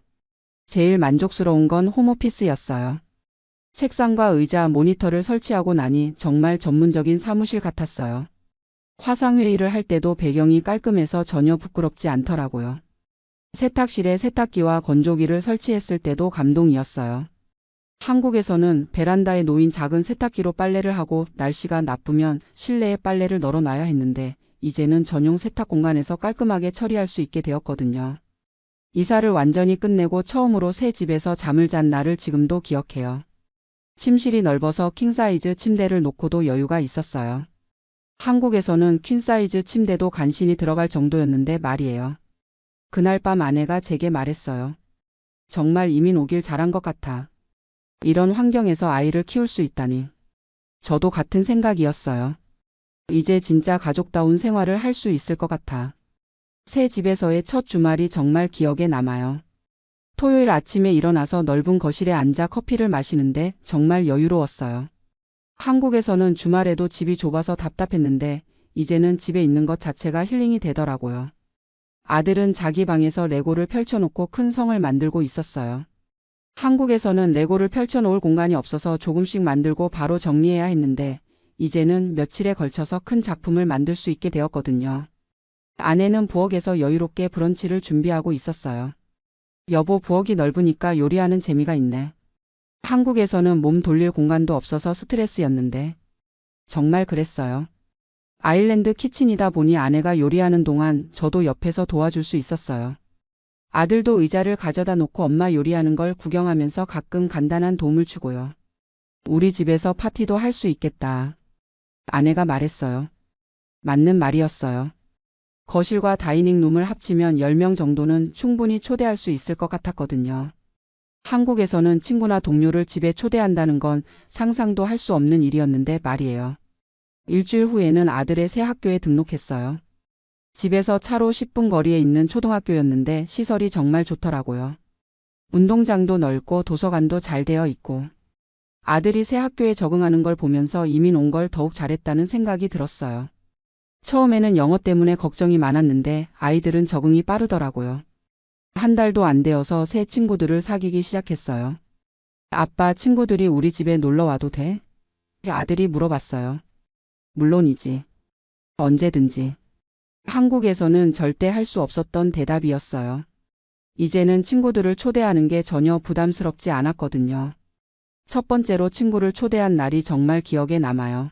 제일 만족스러운 건 홈오피스였어요. 책상과 의자, 모니터를 설치하고 나니 정말 전문적인 사무실 같았어요. 화상회의를 할 때도 배경이 깔끔해서 전혀 부끄럽지 않더라고요. 세탁실에 세탁기와 건조기를 설치했을 때도 감동이었어요. 한국에서는 베란다에 놓인 작은 세탁기로 빨래를 하고 날씨가 나쁘면 실내에 빨래를 널어놔야 했는데 이제는 전용 세탁 공간에서 깔끔하게 처리할 수 있게 되었거든요. 이사를 완전히 끝내고 처음으로 새 집에서 잠을 잔 날을 지금도 기억해요. 침실이 넓어서 킹사이즈 침대를 놓고도 여유가 있었어요. 한국에서는 퀸사이즈 침대도 간신히 들어갈 정도였는데 말이에요. 그날 밤 아내가 제게 말했어요. 정말 이민 오길 잘한 것 같아. 이런 환경에서 아이를 키울 수 있다니. 저도 같은 생각이었어요. 이제 진짜 가족다운 생활을 할 수 있을 것 같아. 새 집에서의 첫 주말이 정말 기억에 남아요. 토요일 아침에 일어나서 넓은 거실에 앉아 커피를 마시는데 정말 여유로웠어요. 한국에서는 주말에도 집이 좁아서 답답했는데 이제는 집에 있는 것 자체가 힐링이 되더라고요. 아들은 자기 방에서 레고를 펼쳐놓고 큰 성을 만들고 있었어요. 한국에서는 레고를 펼쳐놓을 공간이 없어서 조금씩 만들고 바로 정리해야 했는데 이제는 며칠에 걸쳐서 큰 작품을 만들 수 있게 되었거든요. 아내는 부엌에서 여유롭게 브런치를 준비하고 있었어요. 여보, 부엌이 넓으니까 요리하는 재미가 있네. 한국에서는 몸 돌릴 공간도 없어서 스트레스였는데 정말 그랬어요. 아일랜드 키친이다 보니 아내가 요리하는 동안 저도 옆에서 도와줄 수 있었어요. 아들도 의자를 가져다 놓고 엄마 요리하는 걸 구경하면서 가끔 간단한 도움을 주고요. 우리 집에서 파티도 할 수 있겠다. 아내가 말했어요. 맞는 말이었어요. 거실과 다이닝 룸을 합치면 10명 정도는 충분히 초대할 수 있을 것 같았거든요. 한국에서는 친구나 동료를 집에 초대한다는 건 상상도 할 수 없는 일이었는데 말이에요. 일주일 후에는 아들의 새 학교에 등록했어요. 집에서 차로 10분 거리에 있는 초등학교였는데 시설이 정말 좋더라고요. 운동장도 넓고 도서관도 잘 되어 있고 아들이 새 학교에 적응하는 걸 보면서 이민 온 걸 더욱 잘했다는 생각이 들었어요. 처음에는 영어 때문에 걱정이 많았는데 아이들은 적응이 빠르더라고요. 한 달도 안 되어서 새 친구들을 사귀기 시작했어요. 아빠, 친구들이 우리 집에 놀러 와도 돼? 아들이 물어봤어요. 물론이지. 언제든지. 한국에서는 절대 할 수 없었던 대답이었어요. 이제는 친구들을 초대하는 게 전혀 부담스럽지 않았거든요. 첫 번째로 친구를 초대한 날이 정말 기억에 남아요.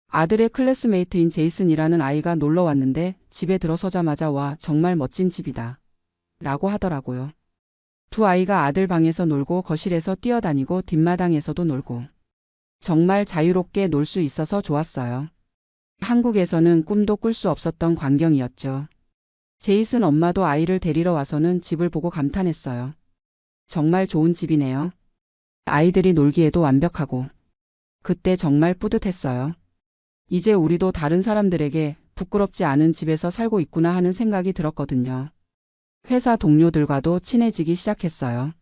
아들의 클래스메이트인 제이슨이라는 아이가 놀러 왔는데 집에 들어서자마자 와, 정말 멋진 집이다. 라고 하더라고요. 두 아이가 아들 방에서 놀고 거실에서 뛰어다니고 뒷마당에서도 놀고 정말 자유롭게 놀 수 있어서 좋았어요. 한국에서는 꿈도 꿀 수 없었던 광경이었죠. 제이슨 엄마도 아이를 데리러 와서는 집을 보고 감탄했어요. 정말 좋은 집이네요. 아이들이 놀기에도 완벽하고. 그때 정말 뿌듯했어요. 이제 우리도 다른 사람들에게 부끄럽지 않은 집에서 살고 있구나 하는 생각이 들었거든요. 회사 동료들과도 친해지기 시작했어요.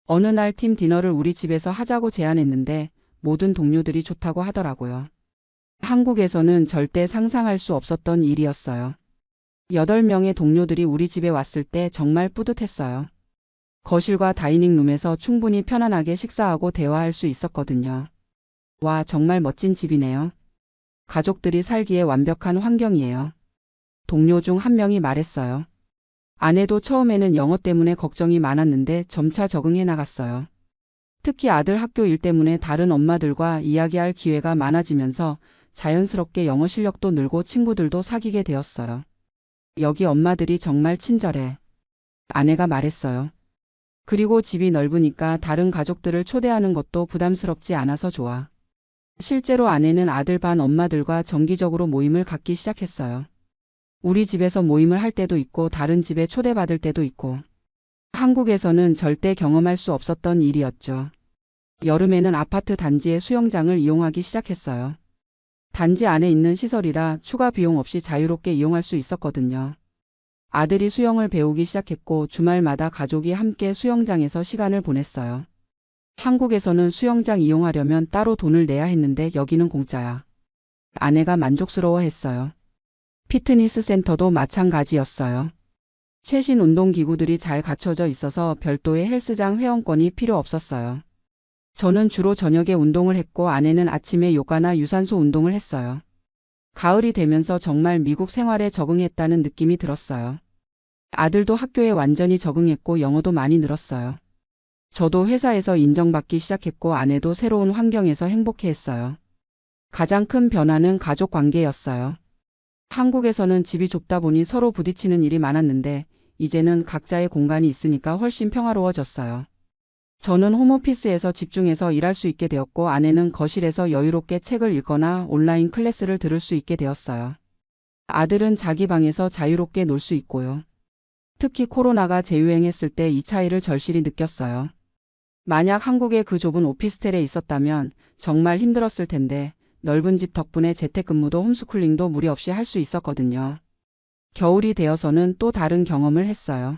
어느 날 팀 디너를 우리 집에서 하자고 제안했는데 모든 동료들이 좋다고 하더라고요. 한국에서는 절대 상상할 수 없었던 일이었어요. 8명의 동료들이 우리 집에 왔을 때 정말 뿌듯했어요. 거실과 다이닝 룸에서 충분히 편안하게 식사하고 대화할 수 있었거든요. 와, 정말 멋진 집이네요. 가족들이 살기에 완벽한 환경이에요. 동료 중 한 명이 말했어요. 아내도 처음에는 영어 때문에 걱정이 많았는데 점차 적응해 나갔어요. 특히 아들 학교 일 때문에 다른 엄마들과 이야기할 기회가 많아지면서 자연스럽게 영어 실력도 늘고 친구들도 사귀게 되었어요. 여기 엄마들이 정말 친절해. 아내가 말했어요. 그리고 집이 넓으니까 다른 가족들을 초대하는 것도 부담스럽지 않아서 좋아. 실제로 아내는 아들 반 엄마들과 정기적으로 모임을 갖기 시작했어요. 우리 집에서 모임을 할 때도 있고 다른 집에 초대받을 때도 있고. 한국에서는 절대 경험할 수 없었던 일이었죠. 여름에는 아파트 단지의 수영장을 이용하기 시작했어요. 단지 안에 있는 시설이라 추가 비용 없이 자유롭게 이용할 수 있었거든요. 아들이 수영을 배우기 시작했고 주말마다 가족이 함께 수영장에서 시간을 보냈어요. 한국에서는 수영장 이용하려면 따로 돈을 내야 했는데 여기는 공짜야. 아내가 만족스러워했어요. 피트니스 센터도 마찬가지였어요. 최신 운동기구들이 잘 갖춰져 있어서 별도의 헬스장 회원권이 필요 없었어요. 저는 주로 저녁에 운동을 했고 아내는 아침에 요가나 유산소 운동을 했어요. 가을이 되면서 정말 미국 생활에 적응했다는 느낌이 들었어요. 아들도 학교에 완전히 적응했고 영어도 많이 늘었어요. 저도 회사에서 인정받기 시작했고 아내도 새로운 환경에서 행복해했어요. 가장 큰 변화는 가족 관계였어요. 한국에서는 집이 좁다 보니 서로 부딪히는 일이 많았는데 이제는 각자의 공간이 있으니까 훨씬 평화로워졌어요. 저는 홈오피스에서 집중해서 일할 수 있게 되었고 아내는 거실에서 여유롭게 책을 읽거나 온라인 클래스를 들을 수 있게 되었어요. 아들은 자기 방에서 자유롭게 놀 수 있고요. 특히 코로나가 재유행했을 때 이 차이를 절실히 느꼈어요. 만약 한국의 그 좁은 오피스텔에 있었다면 정말 힘들었을 텐데 넓은 집 덕분에 재택근무도 홈스쿨링도 무리 없이 할 수 있었거든요. 겨울이 되어서는 또 다른 경험을 했어요.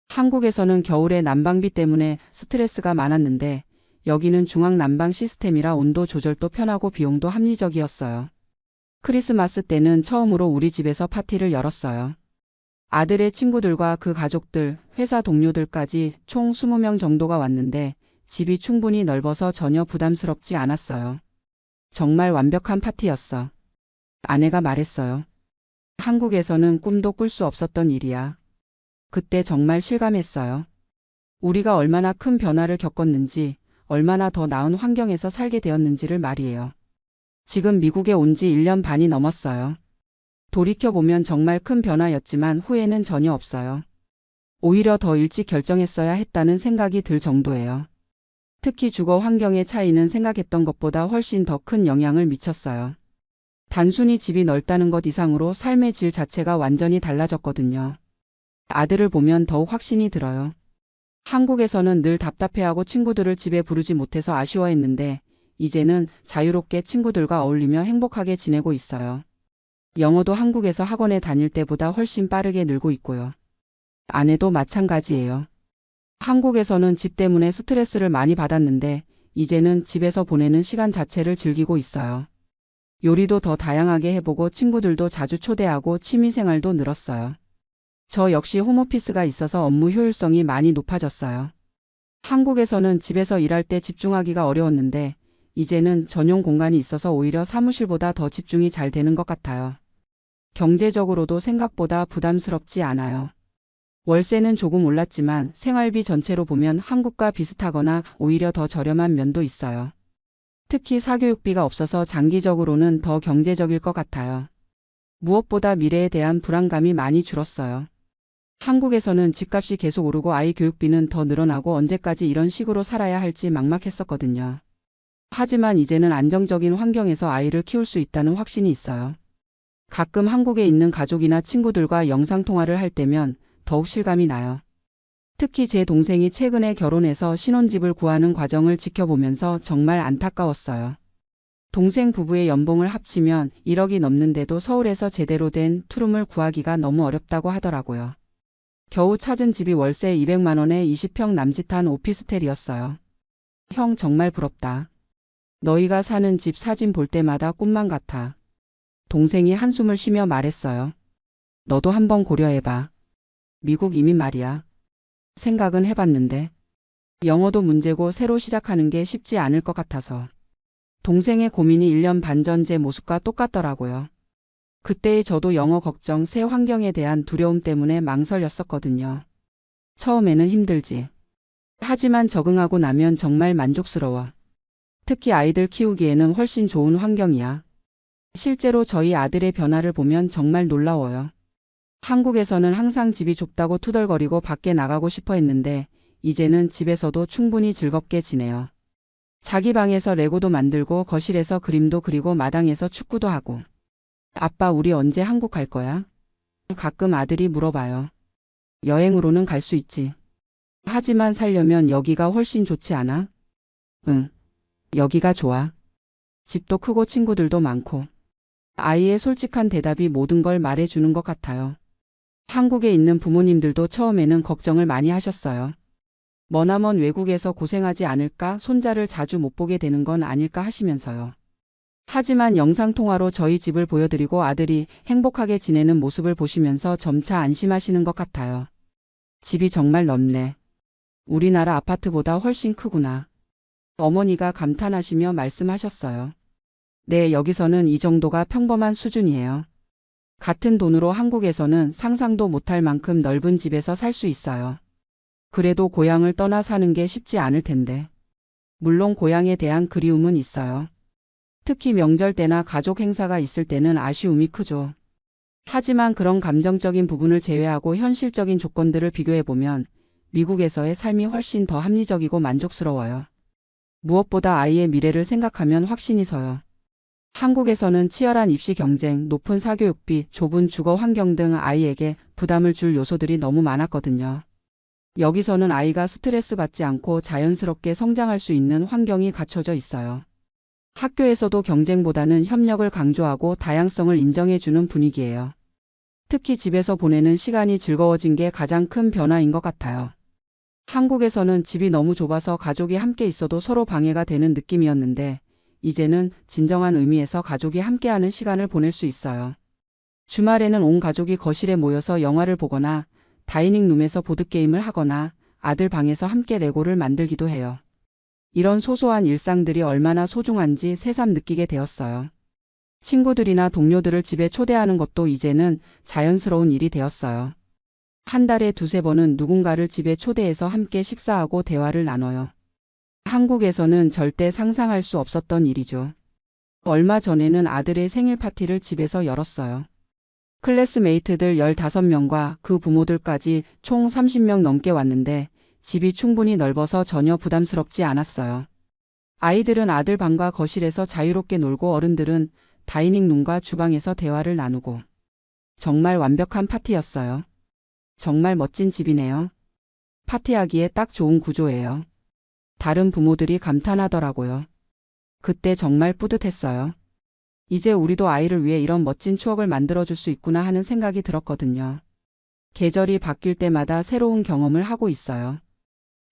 한국에서는 겨울에 난방비 때문에 스트레스가 많았는데 여기는 중앙 난방 시스템이라 온도 조절도 편하고 비용도 합리적이었어요. 크리스마스 때는 처음으로 우리 집에서 파티를 열었어요. 아들의 친구들과 그 가족들, 회사 동료들까지 총 20명 정도가 왔는데 집이 충분히 넓어서 전혀 부담스럽지 않았어요. 정말 완벽한 파티였어. 아내가 말했어요. 한국에서는 꿈도 꿀 수 없었던 일이야. 그때 정말 실감했어요. 우리가 얼마나 큰 변화를 겪었는지, 얼마나 더 나은 환경에서 살게 되었는지를 말이에요. 지금 미국에 온 지 1년 반이 넘었어요. 돌이켜보면 정말 큰 변화였지만 후회는 전혀 없어요. 오히려 더 일찍 결정했어야 했다는 생각이 들 정도예요. 특히 주거 환경의 차이는 생각했던 것보다 훨씬 더 큰 영향을 미쳤어요. 단순히 집이 넓다는 것 이상으로 삶의 질 자체가 완전히 달라졌거든요. 아들을 보면 더욱 확신이 들어요. 한국에서는 늘 답답해하고 친구들을 집에 부르지 못해서 아쉬워했는데 이제는 자유롭게 친구들과 어울리며 행복하게 지내고 있어요. 영어도 한국에서 학원에 다닐 때보다 훨씬 빠르게 늘고 있고요. 아내도 마찬가지예요. 한국에서는 집 때문에 스트레스를 많이 받았는데 이제는 집에서 보내는 시간 자체를 즐기고 있어요. 요리도 더 다양하게 해보고 친구들도 자주 초대하고 취미생활도 늘었어요. 저 역시 홈오피스가 있어서 업무 효율성이 많이 높아졌어요. 한국에서는 집에서 일할 때 집중하기가 어려웠는데 이제는 전용 공간이 있어서 오히려 사무실보다 더 집중이 잘 되는 것 같아요. 경제적으로도 생각보다 부담스럽지 않아요. 월세는 조금 올랐지만 생활비 전체로 보면 한국과 비슷하거나 오히려 더 저렴한 면도 있어요. 특히 사교육비가 없어서 장기적으로는 더 경제적일 것 같아요. 무엇보다 미래에 대한 불안감이 많이 줄었어요. 한국에서는 집값이 계속 오르고 아이 교육비는 더 늘어나고 언제까지 이런 식으로 살아야 할지 막막했었거든요. 하지만 이제는 안정적인 환경에서 아이를 키울 수 있다는 확신이 있어요. 가끔 한국에 있는 가족이나 친구들과 영상통화를 할 때면 더욱 실감이 나요. 특히 제 동생이 최근에 결혼해서 신혼집을 구하는 과정을 지켜보면서 정말 안타까웠어요. 동생 부부의 연봉을 합치면 1억이 넘는데도 서울에서 제대로 된 투룸을 구하기가 너무 어렵다고 하더라고요. 겨우 찾은 집이 월세 200만 원에 20평 남짓한 오피스텔이었어요. 형 정말 부럽다. 너희가 사는 집 사진 볼 때마다 꿈만 같아. 동생이 한숨을 쉬며 말했어요. 너도 한번 고려해봐. 미국 이민 말이야. 생각은 해봤는데 영어도 문제고 새로 시작하는 게 쉽지 않을 것 같아서. 동생의 고민이 1년 반 전 제 모습과 똑같더라고요. 그때의 저도 영어 걱정, 새 환경에 대한 두려움 때문에 망설였었거든요. 처음에는 힘들지. 하지만 적응하고 나면 정말 만족스러워. 특히 아이들 키우기에는 훨씬 좋은 환경이야. 실제로 저희 아들의 변화를 보면 정말 놀라워요. 한국에서는 항상 집이 좁다고 투덜거리고 밖에 나가고 싶어 했는데 이제는 집에서도 충분히 즐겁게 지내요. 자기 방에서 레고도 만들고 거실에서 그림도 그리고 마당에서 축구도 하고. 아빠 우리 언제 한국 갈 거야? 가끔 아들이 물어봐요. 여행으로는 갈 수 있지. 하지만 살려면 여기가 훨씬 좋지 않아? 응. 여기가 좋아. 집도 크고 친구들도 많고. 아이의 솔직한 대답이 모든 걸 말해주는 것 같아요. 한국에 있는 부모님들도 처음에는 걱정을 많이 하셨어요. 머나먼 외국에서 고생하지 않을까, 손자를 자주 못 보게 되는 건 아닐까 하시면서요. 하지만 영상통화로 저희 집을 보여드리고 아들이 행복하게 지내는 모습을 보시면서 점차 안심하시는 것 같아요. 집이 정말 넓네. 우리나라 아파트보다 훨씬 크구나. 어머니가 감탄하시며 말씀하셨어요. 네, 여기서는 이 정도가 평범한 수준이에요. 같은 돈으로 한국에서는 상상도 못할 만큼 넓은 집에서 살 수 있어요. 그래도 고향을 떠나 사는 게 쉽지 않을 텐데. 물론 고향에 대한 그리움은 있어요. 특히 명절 때나 가족 행사가 있을 때는 아쉬움이 크죠. 하지만 그런 감정적인 부분을 제외하고 현실적인 조건들을 비교해보면 미국에서의 삶이 훨씬 더 합리적이고 만족스러워요. 무엇보다 아이의 미래를 생각하면 확신이 서요. 한국에서는 치열한 입시 경쟁, 높은 사교육비, 좁은 주거 환경 등 아이에게 부담을 줄 요소들이 너무 많았거든요. 여기서는 아이가 스트레스 받지 않고 자연스럽게 성장할 수 있는 환경이 갖춰져 있어요. 학교에서도 경쟁보다는 협력을 강조하고 다양성을 인정해주는 분위기예요. 특히 집에서 보내는 시간이 즐거워진 게 가장 큰 변화인 것 같아요. 한국에서는 집이 너무 좁아서 가족이 함께 있어도 서로 방해가 되는 느낌이었는데 이제는 진정한 의미에서 가족이 함께하는 시간을 보낼 수 있어요. 주말에는 온 가족이 거실에 모여서 영화를 보거나 다이닝룸에서 보드게임을 하거나 아들 방에서 함께 레고를 만들기도 해요. 이런 소소한 일상들이 얼마나 소중한지 새삼 느끼게 되었어요. 친구들이나 동료들을 집에 초대하는 것도 이제는 자연스러운 일이 되었어요. 한 달에 두세 번은 누군가를 집에 초대해서 함께 식사하고 대화를 나눠요. 한국에서는 절대 상상할 수 없었던 일이죠. 얼마 전에는 아들의 생일 파티를 집에서 열었어요. 클래스메이트들 15명과 그 부모들까지 총 30명 넘게 왔는데 집이 충분히 넓어서 전혀 부담스럽지 않았어요. 아이들은 아들 방과 거실에서 자유롭게 놀고 어른들은 다이닝룸과 주방에서 대화를 나누고 정말 완벽한 파티였어요. 정말 멋진 집이네요. 파티하기에 딱 좋은 구조예요. 다른 부모들이 감탄하더라고요. 그때 정말 뿌듯했어요. 이제 우리도 아이를 위해 이런 멋진 추억을 만들어줄 수 있구나 하는 생각이 들었거든요. 계절이 바뀔 때마다 새로운 경험을 하고 있어요.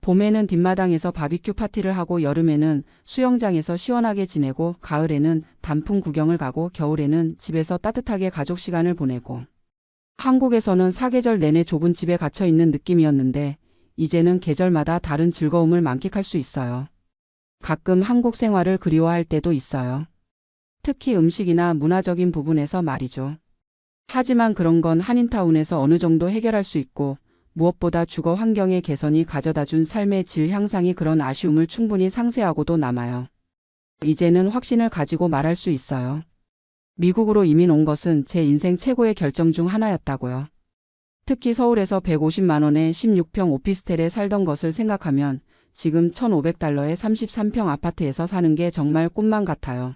봄에는 뒷마당에서 바비큐 파티를 하고 여름에는 수영장에서 시원하게 지내고 가을에는 단풍 구경을 가고 겨울에는 집에서 따뜻하게 가족 시간을 보내고 한국에서는 사계절 내내 좁은 집에 갇혀 있는 느낌이었는데 이제는 계절마다 다른 즐거움을 만끽할 수 있어요. 가끔 한국 생활을 그리워할 때도 있어요. 특히 음식이나 문화적인 부분에서 말이죠. 하지만 그런 건 한인타운에서 어느 정도 해결할 수 있고 무엇보다 주거 환경의 개선이 가져다준 삶의 질 향상이 그런 아쉬움을 충분히 상쇄하고도 남아요. 이제는 확신을 가지고 말할 수 있어요. 미국으로 이민 온 것은 제 인생 최고의 결정 중 하나였다고요. 특히 서울에서 150만 원에 16평 오피스텔에 살던 것을 생각하면 지금 $1,500에 33평 아파트에서 사는 게 정말 꿈만 같아요.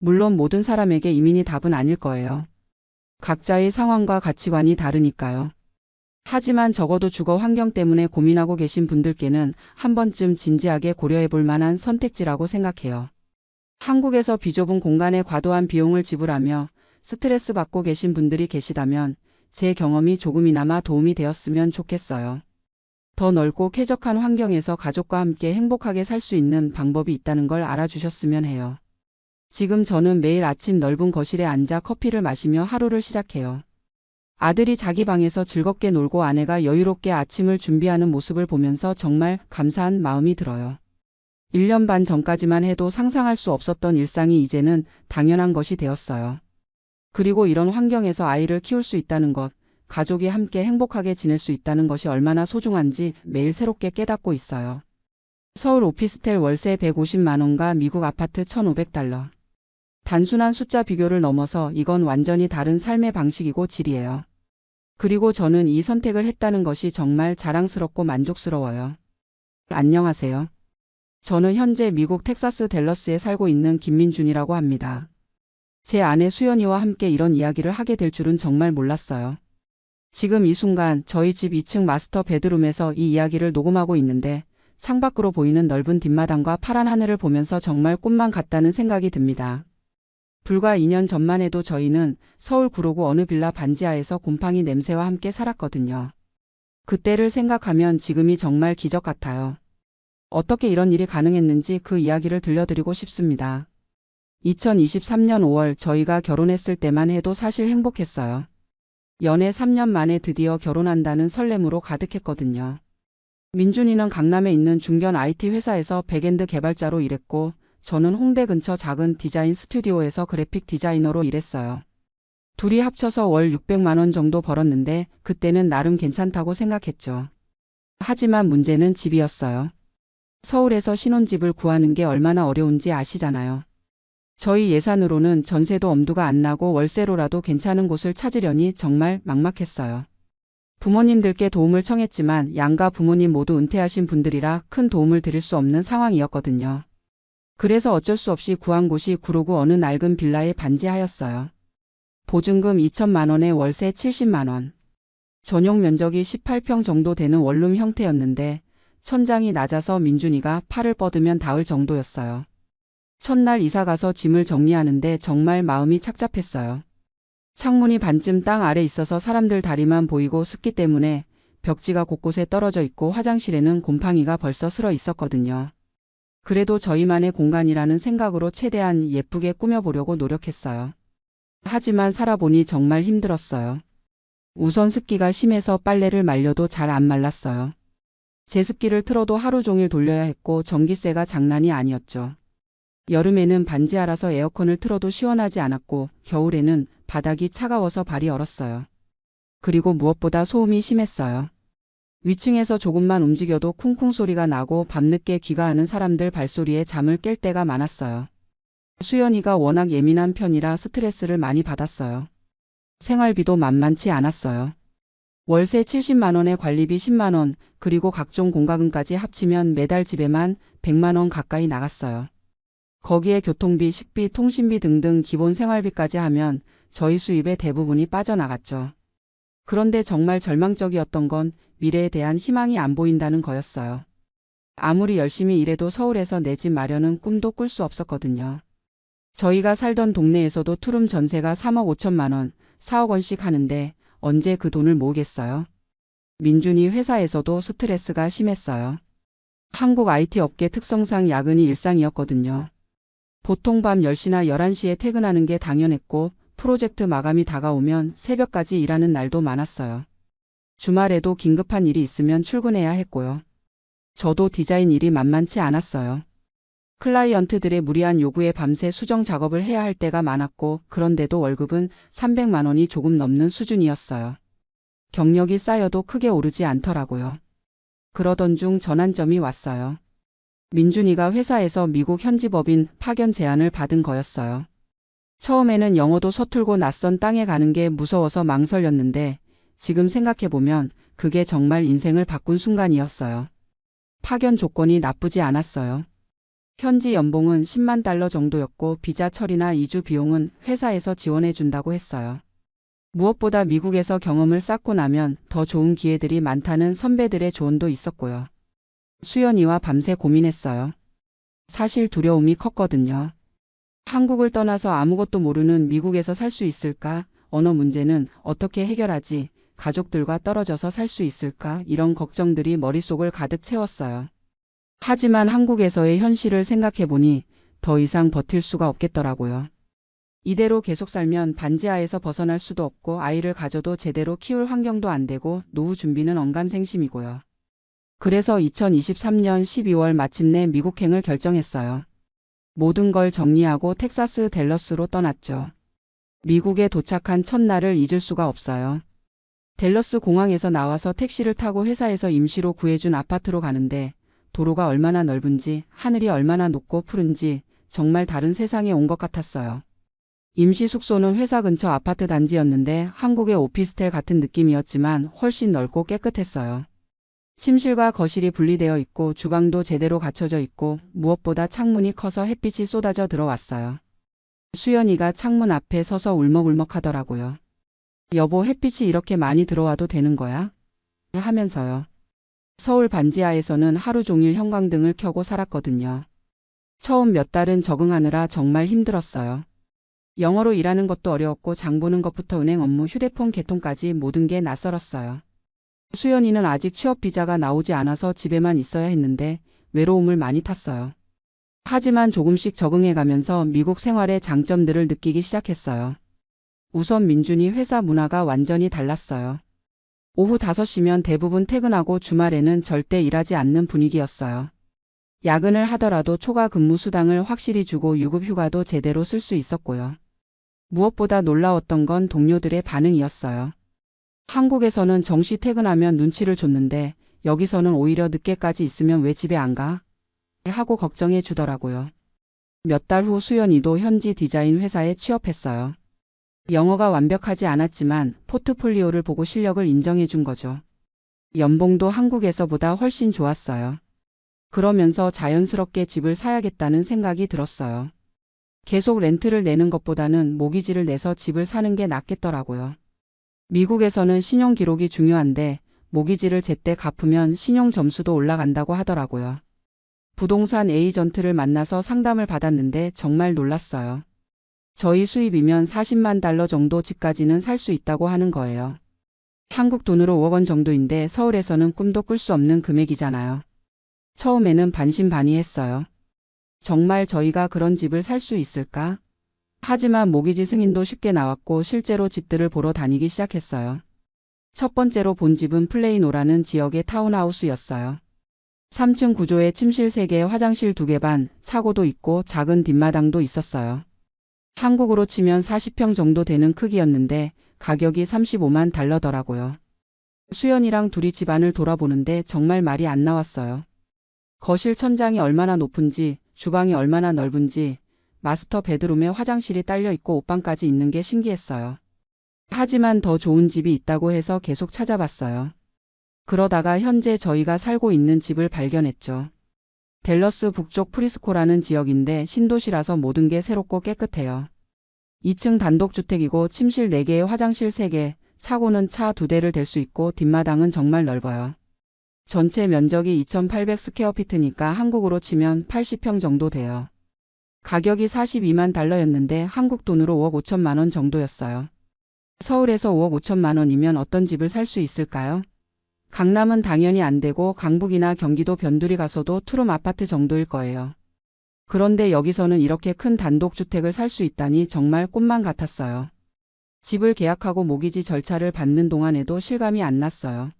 물론 모든 사람에게 이민이 답은 아닐 거예요. 각자의 상황과 가치관이 다르니까요. 하지만 적어도 주거 환경 때문에 고민하고 계신 분들께는 한 번쯤 진지하게 고려해 볼 만한 선택지라고 생각해요. 한국에서 비좁은 공간에 과도한 비용을 지불하며 스트레스 받고 계신 분들이 계시다면 제 경험이 조금이나마 도움이 되었으면 좋겠어요. 더 넓고 쾌적한 환경에서 가족과 함께 행복하게 살 수 있는 방법이 있다는 걸 알아주셨으면 해요. 지금 저는 매일 아침 넓은 거실에 앉아 커피를 마시며 하루를 시작해요. 아들이 자기 방에서 즐겁게 놀고 아내가 여유롭게 아침을 준비하는 모습을 보면서 정말 감사한 마음이 들어요. 1년 반 전까지만 해도 상상할 수 없었던 일상이 이제는 당연한 것이 되었어요. 그리고 이런 환경에서 아이를 키울 수 있다는 것, 가족이 함께 행복하게 지낼 수 있다는 것이 얼마나 소중한지 매일 새롭게 깨닫고 있어요. 서울 오피스텔 월세 150만 원과 미국 아파트 $1,500. 단순한 숫자 비교를 넘어서 이건 완전히 다른 삶의 방식이고 질이에요. 그리고 저는 이 선택을 했다는 것이 정말 자랑스럽고 만족스러워요. 안녕하세요. 저는 현재 미국 텍사스 댈러스에 살고 있는 김민준이라고 합니다. 제 아내 수연이와 함께 이런 이야기를 하게 될 줄은 정말 몰랐어요. 지금 이 순간 저희 집 2층 마스터 베드룸에서 이 이야기를 녹음하고 있는데 창밖으로 보이는 넓은 뒷마당과 파란 하늘을 보면서 정말 꿈만 같다는 생각이 듭니다. 불과 2년 전만 해도 저희는 서울 구로구 어느 빌라 반지하에서 곰팡이 냄새와 함께 살았거든요. 그때를 생각하면 지금이 정말 기적 같아요. 어떻게 이런 일이 가능했는지 그 이야기를 들려드리고 싶습니다. 2023년 5월 저희가 결혼했을 때만 해도 사실 행복했어요. 연애 3년 만에 드디어 결혼한다는 설렘으로 가득했거든요. 민준이는 강남에 있는 중견 IT 회사에서 백엔드 개발자로 일했고 저는 홍대 근처 작은 디자인 스튜디오에서 그래픽 디자이너로 일했어요. 둘이 합쳐서 월 600만 원 정도 벌었는데 그때는 나름 괜찮다고 생각했죠. 하지만 문제는 집이었어요. 서울에서 신혼집을 구하는 게 얼마나 어려운지 아시잖아요. 저희 예산으로는 전세도 엄두가 안 나고 월세로라도 괜찮은 곳을 찾으려니 정말 막막했어요. 부모님들께 도움을 청했지만 양가 부모님 모두 은퇴하신 분들이라 큰 도움을 드릴 수 없는 상황이었거든요. 그래서 어쩔 수 없이 구한 곳이 구로구 어느 낡은 빌라의 반지하였어요. 보증금 2천만 원에 월세 70만 원. 전용 면적이 18평 정도 되는 원룸 형태였는데 천장이 낮아서 민준이가 팔을 뻗으면 닿을 정도였어요. 첫날 이사가서 짐을 정리하는데 정말 마음이 착잡했어요. 창문이 반쯤 땅 아래 있어서 사람들 다리만 보이고 습기 때문에 벽지가 곳곳에 떨어져 있고 화장실에는 곰팡이가 벌써 슬어 있었거든요. 그래도 저희만의 공간이라는 생각으로 최대한 예쁘게 꾸며보려고 노력했어요. 하지만 살아보니 정말 힘들었어요. 우선 습기가 심해서 빨래를 말려도 잘 안 말랐어요. 제습기를 틀어도 하루 종일 돌려야 했고 전기세가 장난이 아니었죠. 여름에는 반지하라서 에어컨을 틀어도 시원하지 않았고 겨울에는 바닥이 차가워서 발이 얼었어요. 그리고 무엇보다 소음이 심했어요. 위층에서 조금만 움직여도 쿵쿵 소리가 나고 밤늦게 귀가하는 사람들 발소리에 잠을 깰 때가 많았어요. 수연이가 워낙 예민한 편이라 스트레스를 많이 받았어요. 생활비도 만만치 않았어요. 월세 70만 원에 관리비 10만 원, 그리고 각종 공과금까지 합치면 매달 집에만 100만 원 가까이 나갔어요. 거기에 교통비, 식비, 통신비 등등 기본 생활비까지 하면 저희 수입의 대부분이 빠져나갔죠. 그런데 정말 절망적이었던 건 미래에 대한 희망이 안 보인다는 거였어요. 아무리 열심히 일해도 서울에서 내 집 마련은 꿈도 꿀 수 없었거든요. 저희가 살던 동네에서도 투룸 전세가 3억 5천만 원, 4억 원씩 하는데 언제 그 돈을 모으겠어요? 민준이 회사에서도 스트레스가 심했어요. 한국 IT 업계 특성상 야근이 일상이었거든요. 보통 밤 10시나 11시에 퇴근하는 게 당연했고 프로젝트 마감이 다가오면 새벽까지 일하는 날도 많았어요. 주말에도 긴급한 일이 있으면 출근해야 했고요. 저도 디자인 일이 만만치 않았어요. 클라이언트들의 무리한 요구에 밤새 수정 작업을 해야 할 때가 많았고 그런데도 월급은 300만 원이 조금 넘는 수준이었어요. 경력이 쌓여도 크게 오르지 않더라고요. 그러던 중 전환점이 왔어요. 민준이가 회사에서 미국 현지 법인 파견 제안을 받은 거였어요. 처음에는 영어도 서툴고 낯선 땅에 가는 게 무서워서 망설였는데 지금 생각해보면 그게 정말 인생을 바꾼 순간이었어요. 파견 조건이 나쁘지 않았어요. 현지 연봉은 10만 달러 정도였고 비자 처리나 이주 비용은 회사에서 지원해 준다고 했어요. 무엇보다 미국에서 경험을 쌓고 나면 더 좋은 기회들이 많다는 선배들의 조언도 있었고요. 수연이와 밤새 고민했어요. 사실 두려움이 컸거든요. 한국을 떠나서 아무것도 모르는 미국에서 살 수 있을까? 언어 문제는 어떻게 해결하지? 가족들과 떨어져서 살 수 있을까? 이런 걱정들이 머릿속을 가득 채웠어요. 하지만 한국에서의 현실을 생각해보니 더 이상 버틸 수가 없겠더라고요. 이대로 계속 살면 반지하에서 벗어날 수도 없고 아이를 가져도 제대로 키울 환경도 안 되고 노후 준비는 언감생심이고요. 그래서 2023년 12월 마침내 미국행을 결정했어요. 모든 걸 정리하고 텍사스 댈러스로 떠났죠. 미국에 도착한 첫날을 잊을 수가 없어요. 댈러스 공항에서 나와서 택시를 타고 회사에서 임시로 구해준 아파트로 가는데 도로가 얼마나 넓은지 하늘이 얼마나 높고 푸른지 정말 다른 세상에 온 것 같았어요. 임시 숙소는 회사 근처 아파트 단지였는데 한국의 오피스텔 같은 느낌이었지만 훨씬 넓고 깨끗했어요. 침실과 거실이 분리되어 있고 주방도 제대로 갖춰져 있고 무엇보다 창문이 커서 햇빛이 쏟아져 들어왔어요. 수연이가 창문 앞에 서서 울먹울먹 하더라고요. 여보, 햇빛이 이렇게 많이 들어와도 되는 거야? 하면서요. 서울 반지하에서는 하루 종일 형광등을 켜고 살았거든요. 처음 몇 달은 적응하느라 정말 힘들었어요. 영어로 일하는 것도 어려웠고 장 보는 것부터 은행 업무, 휴대폰 개통까지 모든 게 낯설었어요. 수연이는 아직 취업 비자가 나오지 않아서 집에만 있어야 했는데 외로움을 많이 탔어요. 하지만 조금씩 적응해가면서 미국 생활의 장점들을 느끼기 시작했어요. 우선 민준이 회사 문화가 완전히 달랐어요. 오후 5시면 대부분 퇴근하고 주말에는 절대 일하지 않는 분위기였어요. 야근을 하더라도 초과 근무 수당을 확실히 주고 유급 휴가도 제대로 쓸 수 있었고요. 무엇보다 놀라웠던 건 동료들의 반응이었어요. 한국에서는 정시 퇴근하면 눈치를 줬는데 여기서는 오히려 늦게까지 있으면 왜 집에 안 가? 하고 걱정해 주더라고요. 몇 달 후 수연이도 현지 디자인 회사에 취업했어요. 영어가 완벽하지 않았지만 포트폴리오를 보고 실력을 인정해 준 거죠. 연봉도 한국에서보다 훨씬 좋았어요. 그러면서 자연스럽게 집을 사야겠다는 생각이 들었어요. 계속 렌트를 내는 것보다는 모기지를 내서 집을 사는 게 낫겠더라고요. 미국에서는 신용 기록이 중요한데 모기지를 제때 갚으면 신용 점수도 올라간다고 하더라고요. 부동산 에이전트를 만나서 상담을 받았는데 정말 놀랐어요. 저희 수입이면 40만 달러 정도 집까지는 살 수 있다고 하는 거예요. 한국 돈으로 5억 원 정도인데 서울에서는 꿈도 꿀 수 없는 금액이잖아요. 처음에는 반신반의했어요. 정말 저희가 그런 집을 살 수 있을까? 하지만 모기지 승인도 쉽게 나왔고 실제로 집들을 보러 다니기 시작했어요. 첫 번째로 본 집은 플레이노라는 지역의 타운하우스였어요. 3층 구조에 침실 3개, 화장실 2개 반, 차고도 있고 작은 뒷마당도 있었어요. 한국으로 치면 40평 정도 되는 크기였는데 가격이 35만 달러더라고요. 수연이랑 둘이 집안을 돌아보는데 정말 말이 안 나왔어요. 거실 천장이 얼마나 높은지, 주방이 얼마나 넓은지, 마스터 베드룸에 화장실이 딸려 있고 옷방까지 있는 게 신기했어요. 하지만 더 좋은 집이 있다고 해서 계속 찾아봤어요. 그러다가 현재 저희가 살고 있는 집을 발견했죠. 댈러스 북쪽 프리스코라는 지역인데 신도시라서 모든 게 새롭고 깨끗해요. 2층 단독주택이고 침실 4개에 화장실 3개, 차고는 차 2대를 댈 수 있고 뒷마당은 정말 넓어요. 전체 면적이 2,800 스퀘어피트니까 한국으로 치면 80평 정도 돼요. 가격이 42만 달러였는데 한국 돈으로 5억 5천만 원 정도였어요. 서울에서 5억 5천만 원이면 어떤 집을 살 수 있을까요? 강남은 당연히 안 되고 강북이나 경기도 변두리 가서도 투룸 아파트 정도일 거예요. 그런데 여기서는 이렇게 큰 단독주택을 살 수 있다니 정말 꿈만 같았어요. 집을 계약하고 모기지 절차를 밟는 동안에도 실감이 안 났어요.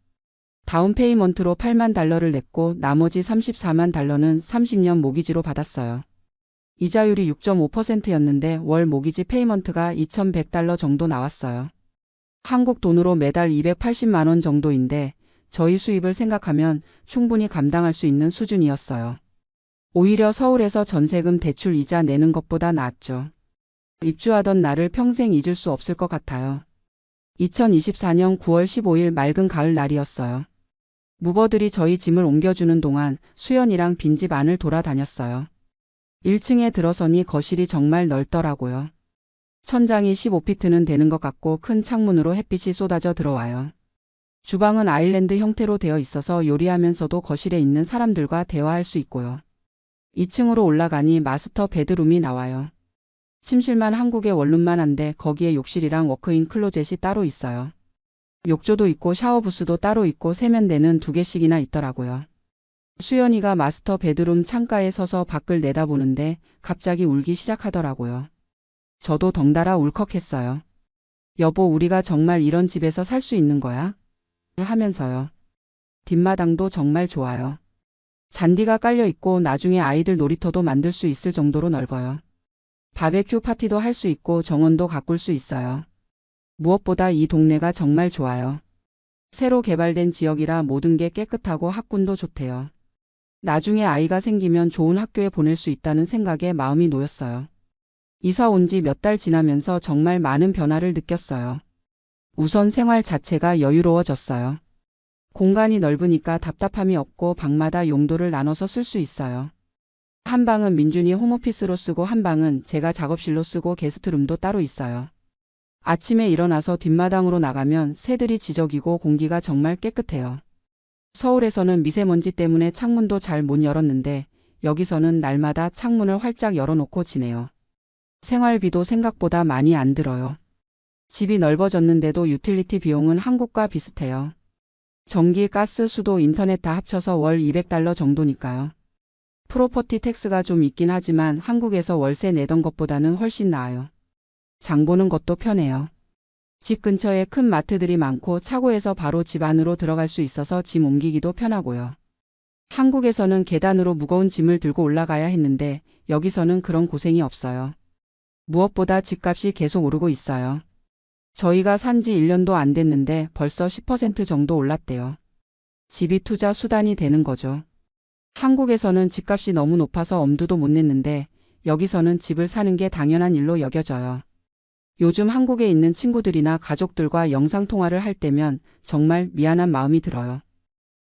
다운페이먼트로 8만 달러를 냈고 나머지 34만 달러는 30년 모기지로 받았어요. 이자율이 6.5%였는데 월 모기지 페이먼트가 2,100달러 정도 나왔어요. 한국 돈으로 매달 280만 원 정도인데 저희 수입을 생각하면 충분히 감당할 수 있는 수준이었어요. 오히려 서울에서 전세금 대출 이자 내는 것보다 나았죠. 입주하던 날을 평생 잊을 수 없을 것 같아요. 2024년 9월 15일 맑은 가을 날이었어요. 무버들이 저희 짐을 옮겨주는 동안 수연이랑 빈집 안을 돌아다녔어요. 1층에 들어서니 거실이 정말 넓더라고요. 천장이 15피트는 되는 것 같고 큰 창문으로 햇빛이 쏟아져 들어와요. 주방은 아일랜드 형태로 되어 있어서 요리하면서도 거실에 있는 사람들과 대화할 수 있고요. 2층으로 올라가니 마스터 베드룸이 나와요. 침실만 한국의 원룸만 한데 거기에 욕실이랑 워크인 클로젯이 따로 있어요. 욕조도 있고 샤워부스도 따로 있고 세면대는 2개씩이나 있더라고요. 수연이가 마스터 베드룸 창가에 서서 밖을 내다보는데 갑자기 울기 시작하더라고요. 저도 덩달아 울컥했어요. 여보, 우리가 정말 이런 집에서 살 수 있는 거야? 하면서요. 뒷마당도 정말 좋아요. 잔디가 깔려 있고 나중에 아이들 놀이터도 만들 수 있을 정도로 넓어요. 바베큐 파티도 할 수 있고 정원도 가꿀 수 있어요. 무엇보다 이 동네가 정말 좋아요. 새로 개발된 지역이라 모든 게 깨끗하고 학군도 좋대요. 나중에 아이가 생기면 좋은 학교에 보낼 수 있다는 생각에 마음이 놓였어요. 이사 온 지 몇 달 지나면서 정말 많은 변화를 느꼈어요. 우선 생활 자체가 여유로워졌어요. 공간이 넓으니까 답답함이 없고 방마다 용도를 나눠서 쓸 수 있어요. 한 방은 민준이 홈오피스로 쓰고 한 방은 제가 작업실로 쓰고 게스트룸도 따로 있어요. 아침에 일어나서 뒷마당으로 나가면 새들이 지저귀고 공기가 정말 깨끗해요. 서울에서는 미세먼지 때문에 창문도 잘 못 열었는데 여기서는 날마다 창문을 활짝 열어놓고 지내요. 생활비도 생각보다 많이 안 들어요. 집이 넓어졌는데도 유틸리티 비용은 한국과 비슷해요. 전기, 가스, 수도, 인터넷 다 합쳐서 월 200달러 정도니까요. 프로퍼티 텍스가 좀 있긴 하지만 한국에서 월세 내던 것보다는 훨씬 나아요. 장 보는 것도 편해요. 집 근처에 큰 마트들이 많고 차고에서 바로 집 안으로 들어갈 수 있어서 짐 옮기기도 편하고요. 한국에서는 계단으로 무거운 짐을 들고 올라가야 했는데 여기서는 그런 고생이 없어요. 무엇보다 집값이 계속 오르고 있어요. 저희가 산 지 1년도 안 됐는데 벌써 10% 정도 올랐대요. 집이 투자 수단이 되는 거죠. 한국에서는 집값이 너무 높아서 엄두도 못 냈는데 여기서는 집을 사는 게 당연한 일로 여겨져요. 요즘 한국에 있는 친구들이나 가족들과 영상통화를 할 때면 정말 미안한 마음이 들어요.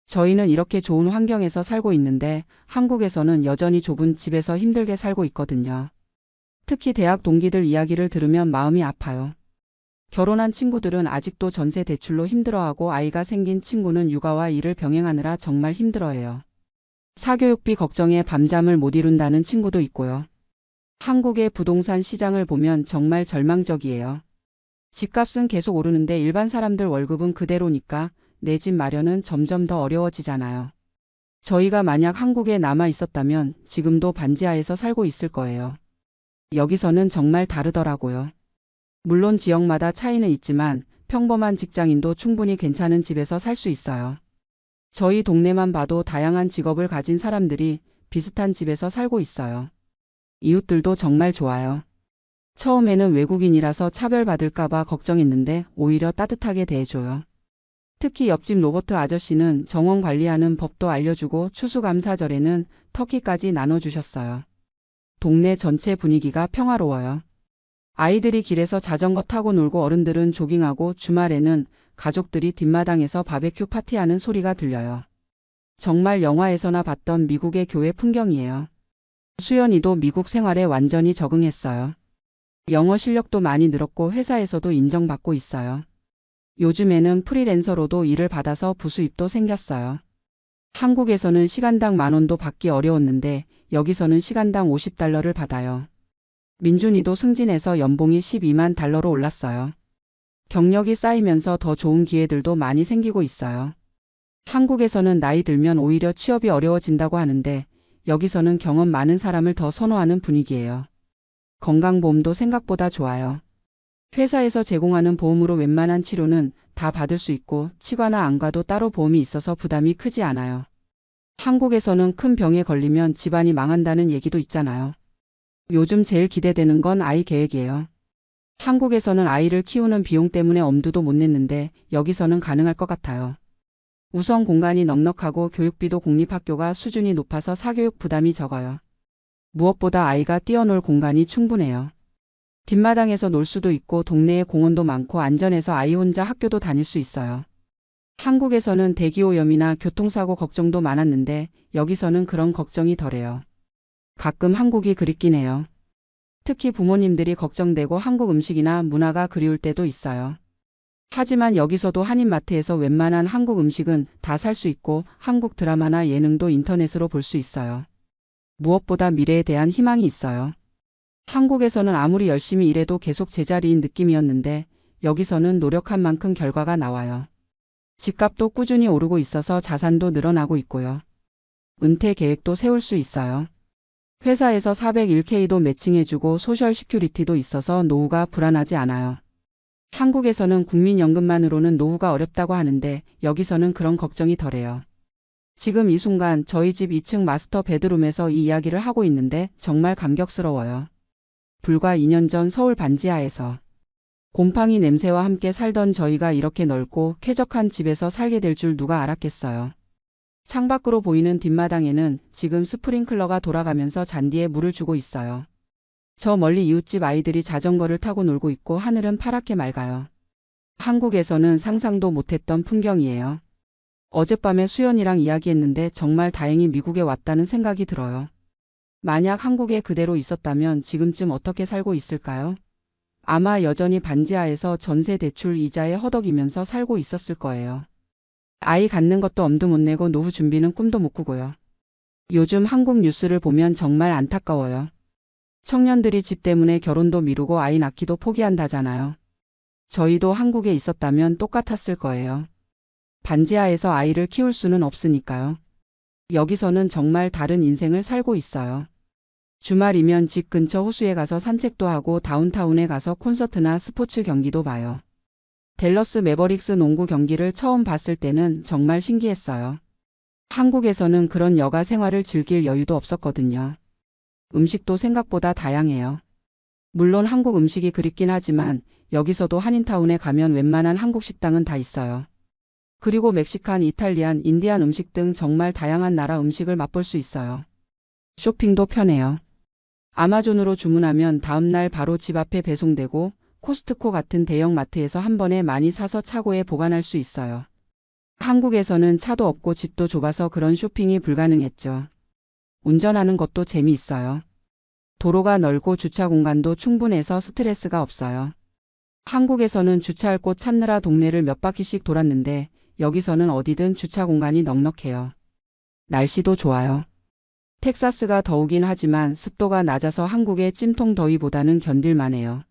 저희는 이렇게 좋은 환경에서 살고 있는데 한국에서는 여전히 좁은 집에서 힘들게 살고 있거든요. 특히 대학 동기들 이야기를 들으면 마음이 아파요. 결혼한 친구들은 아직도 전세 대출로 힘들어하고 아이가 생긴 친구는 육아와 일을 병행하느라 정말 힘들어해요. 사교육비 걱정에 밤잠을 못 이룬다는 친구도 있고요. 한국의 부동산 시장을 보면 정말 절망적이에요. 집값은 계속 오르는데 일반 사람들 월급은 그대로니까 내 집 마련은 점점 더 어려워지잖아요. 저희가 만약 한국에 남아 있었다면 지금도 반지하에서 살고 있을 거예요. 여기서는 정말 다르더라고요. 물론 지역마다 차이는 있지만 평범한 직장인도 충분히 괜찮은 집에서 살 수 있어요. 저희 동네만 봐도 다양한 직업을 가진 사람들이 비슷한 집에서 살고 있어요. 이웃들도 정말 좋아요. 처음에는 외국인이라서 차별받을까봐 걱정했는데 오히려 따뜻하게 대해줘요. 특히 옆집 로버트 아저씨는 정원 관리하는 법도 알려주고 추수감사절에는 터키까지 나눠주셨어요. 동네 전체 분위기가 평화로워요. 아이들이 길에서 자전거 타고 놀고 어른들은 조깅하고 주말에는 가족들이 뒷마당에서 바베큐 파티하는 소리가 들려요. 정말 영화에서나 봤던 미국의 교회 풍경이에요. 수연이도 미국 생활에 완전히 적응했어요. 영어 실력도 많이 늘었고 회사에서도 인정받고 있어요. 요즘에는 프리랜서로도 일을 받아서 부수입도 생겼어요. 한국에서는 시간당 10,000원도 받기 어려웠는데 여기서는 시간당 $50를 받아요. 민준이도 승진해서 연봉이 $120,000로 올랐어요. 경력이 쌓이면서 더 좋은 기회들도 많이 생기고 있어요. 한국에서는 나이 들면 오히려 취업이 어려워진다고 하는데 여기서는 경험 많은 사람을 더 선호하는 분위기예요. 건강보험도 생각보다 좋아요. 회사에서 제공하는 보험으로 웬만한 치료는 다 받을 수 있고 치과나 안과도 따로 보험이 있어서 부담이 크지 않아요. 한국에서는 큰 병에 걸리면 집안이 망한다는 얘기도 있잖아요. 요즘 제일 기대되는 건 아이 계획이에요. 한국에서는 아이를 키우는 비용 때문에 엄두도 못 냈는데 여기서는 가능할 것 같아요. 우선 공간이 넉넉하고 교육비도 공립학교가 수준이 높아서 사교육 부담이 적어요. 무엇보다 아이가 뛰어놀 공간이 충분해요. 뒷마당에서 놀 수도 있고 동네에 공원도 많고 안전해서 아이 혼자 학교도 다닐 수 있어요. 한국에서는 대기오염이나 교통사고 걱정도 많았는데 여기서는 그런 걱정이 덜해요. 가끔 한국이 그립긴 해요. 특히 부모님들이 걱정되고 한국 음식이나 문화가 그리울 때도 있어요. 하지만 여기서도 한인마트에서 웬만한 한국 음식은 다 살 수 있고 한국 드라마나 예능도 인터넷으로 볼 수 있어요. 무엇보다 미래에 대한 희망이 있어요. 한국에서는 아무리 열심히 일해도 계속 제자리인 느낌이었는데 여기서는 노력한 만큼 결과가 나와요. 집값도 꾸준히 오르고 있어서 자산도 늘어나고 있고요. 은퇴 계획도 세울 수 있어요. 회사에서 401k도 매칭해주고 소셜 시큐리티도 있어서 노후가 불안하지 않아요. 한국에서는 국민연금만으로는 노후가 어렵다고 하는데 여기서는 그런 걱정이 덜해요. 지금 이 순간 저희 집 2층 마스터 베드룸에서 이 이야기를 하고 있는데 정말 감격스러워요. 불과 2년 전 서울 반지하에서 곰팡이 냄새와 함께 살던 저희가 이렇게 넓고 쾌적한 집에서 살게 될 줄 누가 알았겠어요. 창밖으로 보이는 뒷마당에는 지금 스프링클러가 돌아가면서 잔디에 물을 주고 있어요. 저 멀리 이웃집 아이들이 자전거를 타고 놀고 있고 하늘은 파랗게 맑아요. 한국에서는 상상도 못했던 풍경이에요. 어젯밤에 수연이랑 이야기했는데 정말 다행히 미국에 왔다는 생각이 들어요. 만약 한국에 그대로 있었다면 지금쯤 어떻게 살고 있을까요? 아마 여전히 반지하에서 전세 대출 이자에 허덕이면서 살고 있었을 거예요. 아이 갖는 것도 엄두 못 내고 노후 준비는 꿈도 못 꾸고요. 요즘 한국 뉴스를 보면 정말 안타까워요. 청년들이 집 때문에 결혼도 미루고 아이 낳기도 포기한다잖아요. 저희도 한국에 있었다면 똑같았을 거예요. 반지하에서 아이를 키울 수는 없으니까요. 여기서는 정말 다른 인생을 살고 있어요. 주말이면 집 근처 호수에 가서 산책도 하고 다운타운에 가서 콘서트나 스포츠 경기도 봐요. 댈러스 매버릭스 농구 경기를 처음 봤을 때는 정말 신기했어요. 한국에서는 그런 여가 생활을 즐길 여유도 없었거든요. 음식도 생각보다 다양해요. 물론 한국 음식이 그립긴 하지만 여기서도 한인타운에 가면 웬만한 한국 식당은 다 있어요. 그리고 멕시칸, 이탈리안, 인디안 음식 등 정말 다양한 나라 음식을 맛볼 수 있어요. 쇼핑도 편해요. 아마존으로 주문하면 다음날 바로 집 앞에 배송되고 코스트코 같은 대형 마트에서 한 번에 많이 사서 차고에 보관할 수 있어요. 한국에서는 차도 없고 집도 좁아서 그런 쇼핑이 불가능했죠. 운전하는 것도 재미있어요. 도로가 넓고 주차 공간도 충분해서 스트레스가 없어요. 한국에서는 주차할 곳 찾느라 동네를 몇 바퀴씩 돌았는데 여기서는 어디든 주차 공간이 넉넉해요. 날씨도 좋아요. 텍사스가 더우긴 하지만 습도가 낮아서 한국의 찜통 더위보다는 견딜만해요.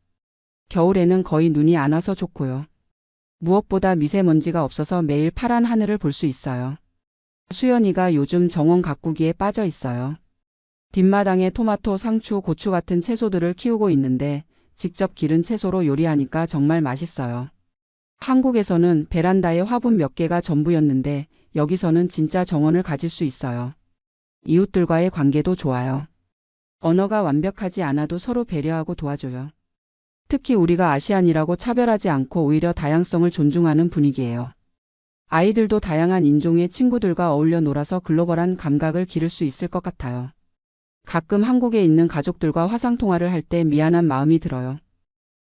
겨울에는 거의 눈이 안 와서 좋고요. 무엇보다 미세먼지가 없어서 매일 파란 하늘을 볼 수 있어요. 수연이가 요즘 정원 가꾸기에 빠져 있어요. 뒷마당에 토마토, 상추, 고추 같은 채소들을 키우고 있는데 직접 기른 채소로 요리하니까 정말 맛있어요. 한국에서는 베란다에 화분 몇 개가 전부였는데 여기서는 진짜 정원을 가질 수 있어요. 이웃들과의 관계도 좋아요. 언어가 완벽하지 않아도 서로 배려하고 도와줘요. 특히 우리가 아시안이라고 차별하지 않고 오히려 다양성을 존중하는 분위기예요. 아이들도 다양한 인종의 친구들과 어울려 놀아서 글로벌한 감각을 기를 수 있을 것 같아요. 가끔 한국에 있는 가족들과 화상통화를 할 때 미안한 마음이 들어요.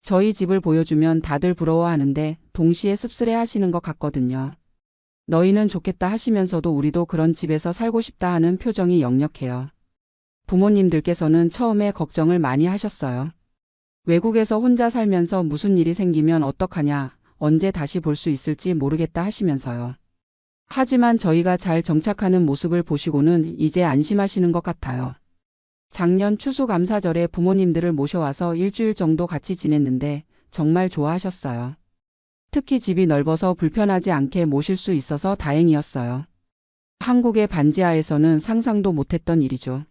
저희 집을 보여주면 다들 부러워하는데 동시에 씁쓸해 하시는 것 같거든요. 너희는 좋겠다 하시면서도 우리도 그런 집에서 살고 싶다 하는 표정이 역력해요. 부모님들께서는 처음에 걱정을 많이 하셨어요. 외국에서 혼자 살면서 무슨 일이 생기면 어떡하냐, 언제 다시 볼 수 있을지 모르겠다 하시면서요. 하지만 저희가 잘 정착하는 모습을 보시고는 이제 안심하시는 것 같아요. 작년 추수감사절에 부모님들을 모셔와서 일주일 정도 같이 지냈는데 정말 좋아하셨어요. 특히 집이 넓어서 불편하지 않게 모실 수 있어서 다행이었어요. 한국의 반지하에서는 상상도 못했던 일이죠.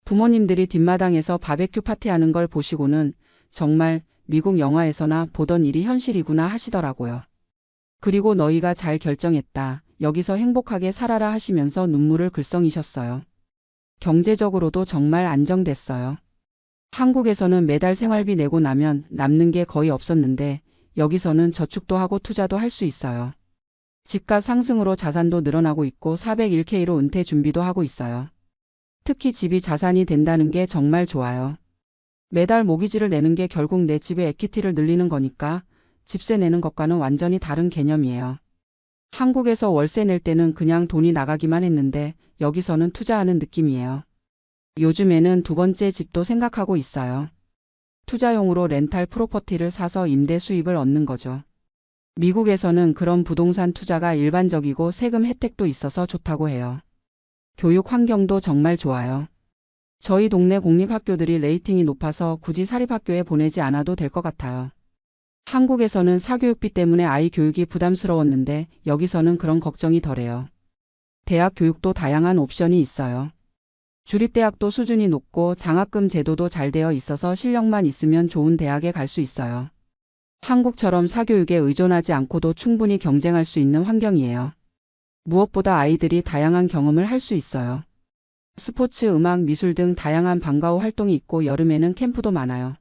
부모님들이 뒷마당에서 바베큐 파티하는 걸 보시고는 정말 미국 영화에서나 보던 일이 현실이구나 하시더라고요. 그리고 너희가 잘 결정했다. 여기서 행복하게 살아라 하시면서 눈물을 글썽이셨어요. 경제적으로도 정말 안정됐어요. 한국에서는 매달 생활비 내고 나면 남는 게 거의 없었는데 여기서는 저축도 하고 투자도 할 수 있어요. 집값 상승으로 자산도 늘어나고 있고 401k로 은퇴 준비도 하고 있어요. 특히 집이 자산이 된다는 게 정말 좋아요. 매달 모기지를 내는 게 결국 내 집의 에퀴티를 늘리는 거니까 집세 내는 것과는 완전히 다른 개념이에요. 한국에서 월세 낼 때는 그냥 돈이 나가기만 했는데 여기서는 투자하는 느낌이에요. 요즘에는 두 번째 집도 생각하고 있어요. 투자용으로 렌탈 프로퍼티를 사서 임대 수입을 얻는 거죠. 미국에서는 그런 부동산 투자가 일반적이고 세금 혜택도 있어서 좋다고 해요. 교육 환경도 정말 좋아요. 저희 동네 공립학교들이 레이팅이 높아서 굳이 사립학교에 보내지 않아도 될 것 같아요. 한국에서는 사교육비 때문에 아이 교육이 부담스러웠는데 여기서는 그런 걱정이 덜해요. 대학 교육도 다양한 옵션이 있어요. 주립대학도 수준이 높고 장학금 제도도 잘 되어 있어서 실력만 있으면 좋은 대학에 갈 수 있어요. 한국처럼 사교육에 의존하지 않고도 충분히 경쟁할 수 있는 환경이에요. 무엇보다 아이들이 다양한 경험을 할 수 있어요. 스포츠, 음악, 미술 등 다양한 방과 후 활동이 있고 여름에는 캠프도 많아요.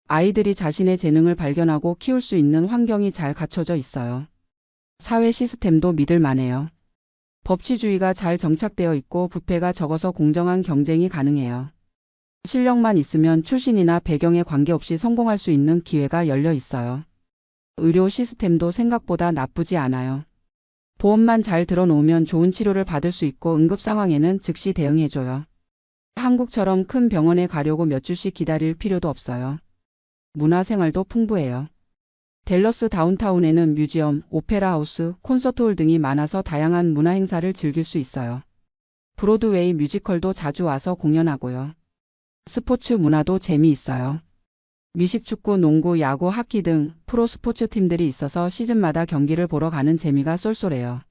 아이들이 자신의 재능을 발견하고 키울 수 있는 환경이 잘 갖춰져 있어요. 사회 시스템도 믿을 만해요. 법치주의가 잘 정착되어 있고 부패가 적어서 공정한 경쟁이 가능해요. 실력만 있으면 출신이나 배경에 관계없이 성공할 수 있는 기회가 열려 있어요. 의료 시스템도 생각보다 나쁘지 않아요. 보험만 잘 들어놓으면 좋은 치료를 받을 수 있고 응급 상황에는 즉시 대응해줘요. 한국처럼 큰 병원에 가려고 몇 주씩 기다릴 필요도 없어요. 문화생활도 풍부해요. 댈러스 다운타운에는 뮤지엄, 오페라 하우스, 콘서트홀 등이 많아서 다양한 문화 행사를 즐길 수 있어요. 브로드웨이 뮤지컬도 자주 와서 공연하고요. 스포츠 문화도 재미있어요. 미식축구, 농구, 야구, 하키 등 프로 스포츠 팀들이 있어서 시즌마다 경기를 보러 가는 재미가 쏠쏠해요.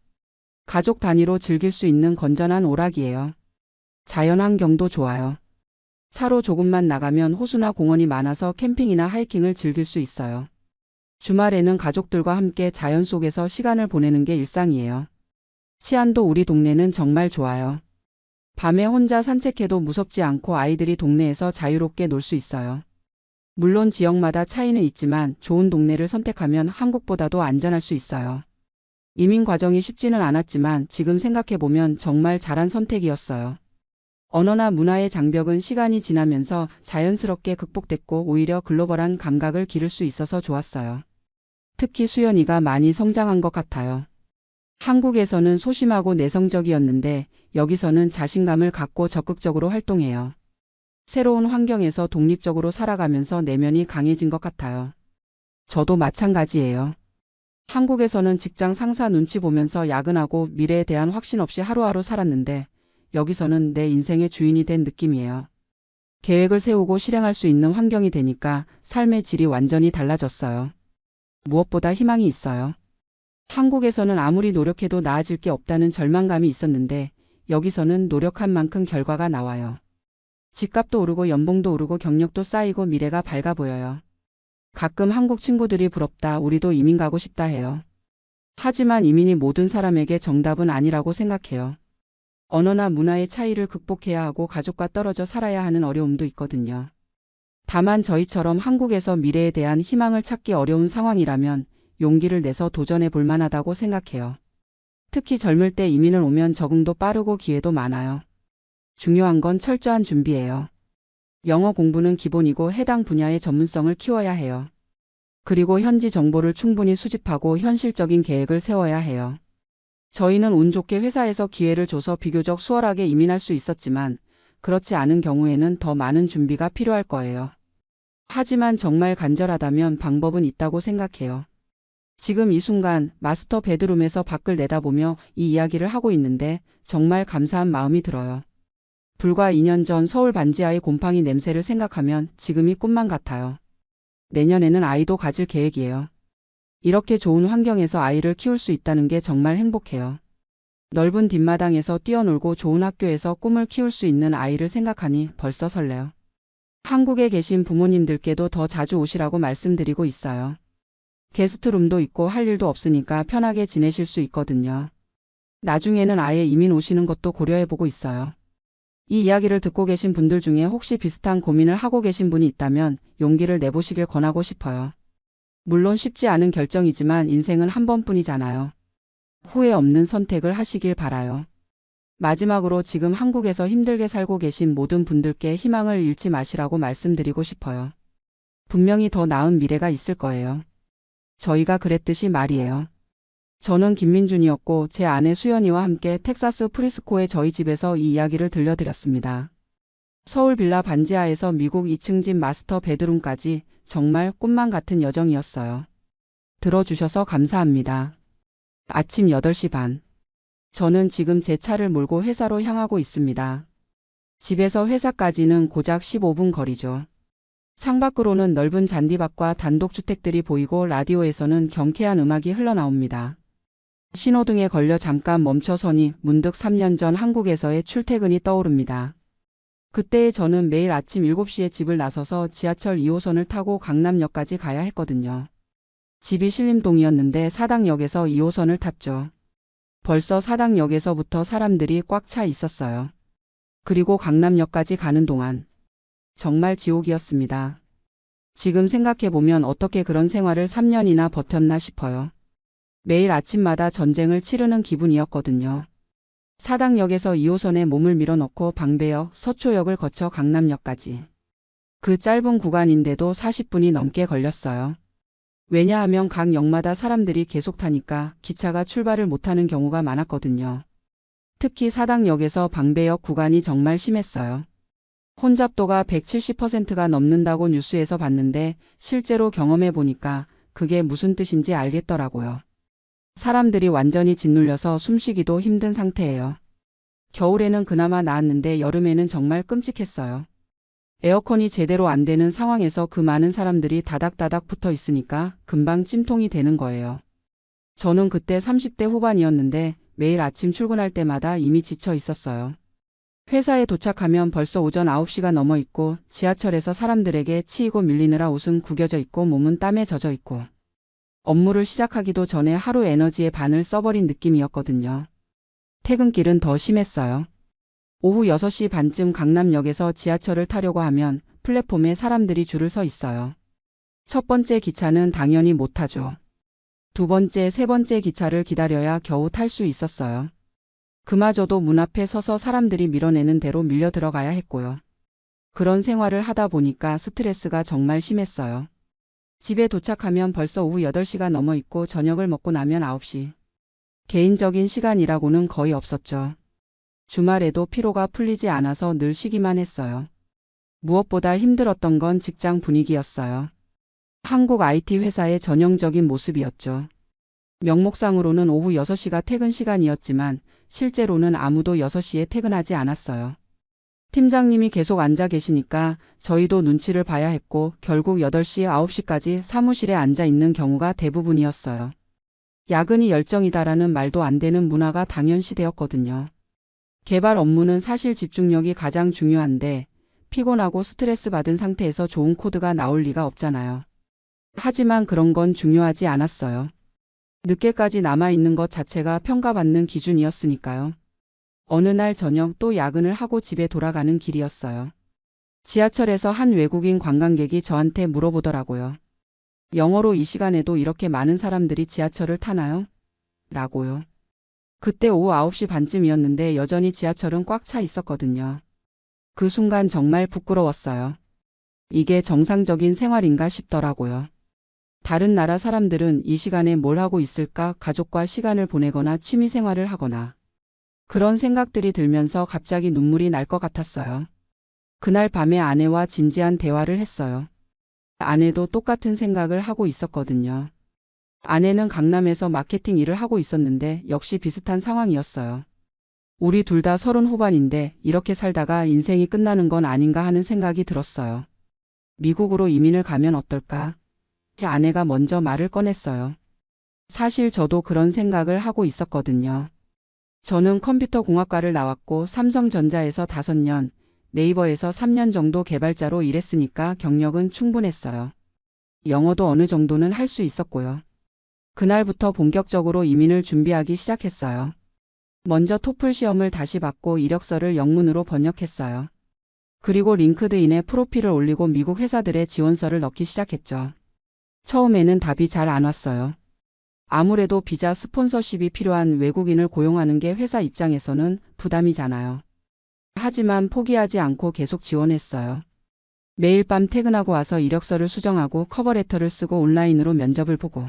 가족 단위로 즐길 수 있는 건전한 오락이에요. 자연환경도 좋아요. 차로 조금만 나가면 호수나 공원이 많아서 캠핑이나 하이킹을 즐길 수 있어요. 주말에는 가족들과 함께 자연 속에서 시간을 보내는 게 일상이에요. 치안도 우리 동네는 정말 좋아요. 밤에 혼자 산책해도 무섭지 않고 아이들이 동네에서 자유롭게 놀 수 있어요. 물론 지역마다 차이는 있지만 좋은 동네를 선택하면 한국보다도 안전할 수 있어요. 이민 과정이 쉽지는 않았지만 지금 생각해보면 정말 잘한 선택이었어요. 언어나 문화의 장벽은 시간이 지나면서 자연스럽게 극복됐고 오히려 글로벌한 감각을 기를 수 있어서 좋았어요. 특히 수연이가 많이 성장한 것 같아요. 한국에서는 소심하고 내성적이었는데 여기서는 자신감을 갖고 적극적으로 활동해요. 새로운 환경에서 독립적으로 살아가면서 내면이 강해진 것 같아요. 저도 마찬가지예요. 한국에서는 직장 상사 눈치 보면서 야근하고 미래에 대한 확신 없이 하루하루 살았는데 여기서는 내 인생의 주인이 된 느낌이에요. 계획을 세우고 실행할 수 있는 환경이 되니까 삶의 질이 완전히 달라졌어요. 무엇보다 희망이 있어요. 한국에서는 아무리 노력해도 나아질 게 없다는 절망감이 있었는데 여기서는 노력한 만큼 결과가 나와요. 집값도 오르고 연봉도 오르고 경력도 쌓이고 미래가 밝아 보여요. 가끔 한국 친구들이 부럽다, 우리도 이민 가고 싶다 해요. 하지만 이민이 모든 사람에게 정답은 아니라고 생각해요. 언어나 문화의 차이를 극복해야 하고 가족과 떨어져 살아야 하는 어려움도 있거든요. 다만 저희처럼 한국에서 미래에 대한 희망을 찾기 어려운 상황이라면 용기를 내서 도전해 볼 만하다고 생각해요. 특히 젊을 때 이민을 오면 적응도 빠르고 기회도 많아요. 중요한 건 철저한 준비예요. 영어 공부는 기본이고 해당 분야의 전문성을 키워야 해요. 그리고 현지 정보를 충분히 수집하고 현실적인 계획을 세워야 해요. 저희는 운 좋게 회사에서 기회를 줘서 비교적 수월하게 이민할 수 있었지만 그렇지 않은 경우에는 더 많은 준비가 필요할 거예요. 하지만 정말 간절하다면 방법은 있다고 생각해요. 지금 이 순간 마스터 베드룸에서 밖을 내다보며 이 이야기를 하고 있는데 정말 감사한 마음이 들어요. 불과 2년 전 서울 반지하의 곰팡이 냄새를 생각하면 지금이 꿈만 같아요. 내년에는 아이도 가질 계획이에요. 이렇게 좋은 환경에서 아이를 키울 수 있다는 게 정말 행복해요. 넓은 뒷마당에서 뛰어놀고 좋은 학교에서 꿈을 키울 수 있는 아이를 생각하니 벌써 설레요. 한국에 계신 부모님들께도 더 자주 오시라고 말씀드리고 있어요. 게스트룸도 있고 할 일도 없으니까 편하게 지내실 수 있거든요. 나중에는 아예 이민 오시는 것도 고려해보고 있어요. 이 이야기를 듣고 계신 분들 중에 혹시 비슷한 고민을 하고 계신 분이 있다면 용기를 내보시길 권하고 싶어요. 물론 쉽지 않은 결정이지만 인생은 한 번뿐이잖아요. 후회 없는 선택을 하시길 바라요. 마지막으로 지금 한국에서 힘들게 살고 계신 모든 분들께 희망을 잃지 마시라고 말씀드리고 싶어요. 분명히 더 나은 미래가 있을 거예요. 저희가 그랬듯이 말이에요. 저는 김민준이었고 제 아내 수연이와 함께 텍사스 프리스코의 저희 집에서 이 이야기를 들려드렸습니다. 서울 빌라 반지하에서 미국 2층 집 마스터 베드룸까지 정말 꿈만 같은 여정이었어요. 들어주셔서 감사합니다. 아침 8시 반. 저는 지금 제 차를 몰고 회사로 향하고 있습니다. 집에서 회사까지는 고작 15분 거리죠. 창밖으로는 넓은 잔디밭과 단독주택들이 보이고 라디오에서는 경쾌한 음악이 흘러나옵니다. 신호등에 걸려 잠깐 멈춰서니 문득 3년 전 한국에서의 출퇴근이 떠오릅니다. 그때 저는 매일 아침 7시에 집을 나서서 지하철 2호선을 타고 강남역까지 가야 했거든요. 집이 신림동이었는데 사당역에서 2호선을 탔죠. 벌써 사당역에서부터 사람들이 꽉 차 있었어요. 그리고 강남역까지 가는 동안 정말 지옥이었습니다. 지금 생각해보면 어떻게 그런 생활을 3년이나 버텼나 싶어요. 매일 아침마다 전쟁을 치르는 기분이었거든요. 사당역에서 2호선에 몸을 밀어넣고 방배역, 서초역을 거쳐 강남역까지. 그 짧은 구간인데도 40분이 넘게 걸렸어요. 왜냐하면 각 역마다 사람들이 계속 타니까 기차가 출발을 못하는 경우가 많았거든요. 특히 사당역에서 방배역 구간이 정말 심했어요. 혼잡도가 170%가 넘는다고 뉴스에서 봤는데 실제로 경험해 보니까 그게 무슨 뜻인지 알겠더라고요. 사람들이 완전히 짓눌려서 숨쉬기도 힘든 상태예요. 겨울에는 그나마 나았는데 여름에는 정말 끔찍했어요. 에어컨이 제대로 안 되는 상황에서 그 많은 사람들이 다닥다닥 붙어 있으니까 금방 찜통이 되는 거예요. 저는 그때 30대 후반이었는데 매일 아침 출근할 때마다 이미 지쳐 있었어요. 회사에 도착하면 벌써 오전 9시가 넘어 있고 지하철에서 사람들에게 치이고 밀리느라 옷은 구겨져 있고 몸은 땀에 젖어 있고 업무를 시작하기도 전에 하루 에너지의 반을 써버린 느낌이었거든요. 퇴근길은 더 심했어요. 오후 6시 반쯤 강남역에서 지하철을 타려고 하면 플랫폼에 사람들이 줄을 서 있어요. 첫 번째 기차는 당연히 못 타죠. 두 번째, 세 번째 기차를 기다려야 겨우 탈 수 있었어요. 그마저도 문 앞에 서서 사람들이 밀어내는 대로 밀려 들어가야 했고요. 그런 생활을 하다 보니까 스트레스가 정말 심했어요. 집에 도착하면 벌써 오후 8시가 넘어 있고 저녁을 먹고 나면 9시. 개인적인 시간이라고는 거의 없었죠. 주말에도 피로가 풀리지 않아서 늘 쉬기만 했어요. 무엇보다 힘들었던 건 직장 분위기였어요. 한국 IT 회사의 전형적인 모습이었죠. 명목상으로는 오후 6시가 퇴근 시간이었지만 실제로는 아무도 6시에 퇴근하지 않았어요. 팀장님이 계속 앉아 계시니까 저희도 눈치를 봐야 했고 결국 8시, 9시까지 사무실에 앉아 있는 경우가 대부분이었어요. 야근이 열정이다라는 말도 안 되는 문화가 당연시되었거든요. 개발 업무는 사실 집중력이 가장 중요한데 피곤하고 스트레스 받은 상태에서 좋은 코드가 나올 리가 없잖아요. 하지만 그런 건 중요하지 않았어요. 늦게까지 남아있는 것 자체가 평가받는 기준이었으니까요. 어느 날 저녁 또 야근을 하고 집에 돌아가는 길이었어요. 지하철에서 한 외국인 관광객이 저한테 물어보더라고요. 영어로 이 시간에도 이렇게 많은 사람들이 지하철을 타나요? 라고요. 그때 오후 9시 반쯤이었는데 여전히 지하철은 꽉 차 있었거든요. 그 순간 정말 부끄러웠어요. 이게 정상적인 생활인가 싶더라고요. 다른 나라 사람들은 이 시간에 뭘 하고 있을까? 가족과 시간을 보내거나 취미 생활을 하거나. 그런 생각들이 들면서 갑자기 눈물이 날 것 같았어요. 그날 밤에 아내와 진지한 대화를 했어요. 아내도 똑같은 생각을 하고 있었거든요. 아내는 강남에서 마케팅 일을 하고 있었는데 역시 비슷한 상황이었어요. 우리 둘 다 30 후반인데 이렇게 살다가 인생이 끝나는 건 아닌가 하는 생각이 들었어요. 미국으로 이민을 가면 어떨까? 아내가 먼저 말을 꺼냈어요. 사실 저도 그런 생각을 하고 있었거든요. 저는 컴퓨터 공학과를 나왔고 삼성전자에서 5년, 네이버에서 3년 정도 개발자로 일했으니까 경력은 충분했어요. 영어도 어느 정도는 할 수 있었고요. 그날부터 본격적으로 이민을 준비하기 시작했어요. 먼저 토플 시험을 다시 받고 이력서를 영문으로 번역했어요. 그리고 링크드인에 프로필을 올리고 미국 회사들의 지원서를 넣기 시작했죠. 처음에는 답이 잘 안 왔어요. 아무래도 비자 스폰서십이 필요한 외국인을 고용하는 게 회사 입장에서는 부담이잖아요. 하지만 포기하지 않고 계속 지원했어요. 매일 밤 퇴근하고 와서 이력서를 수정하고 커버레터를 쓰고 온라인으로 면접을 보고.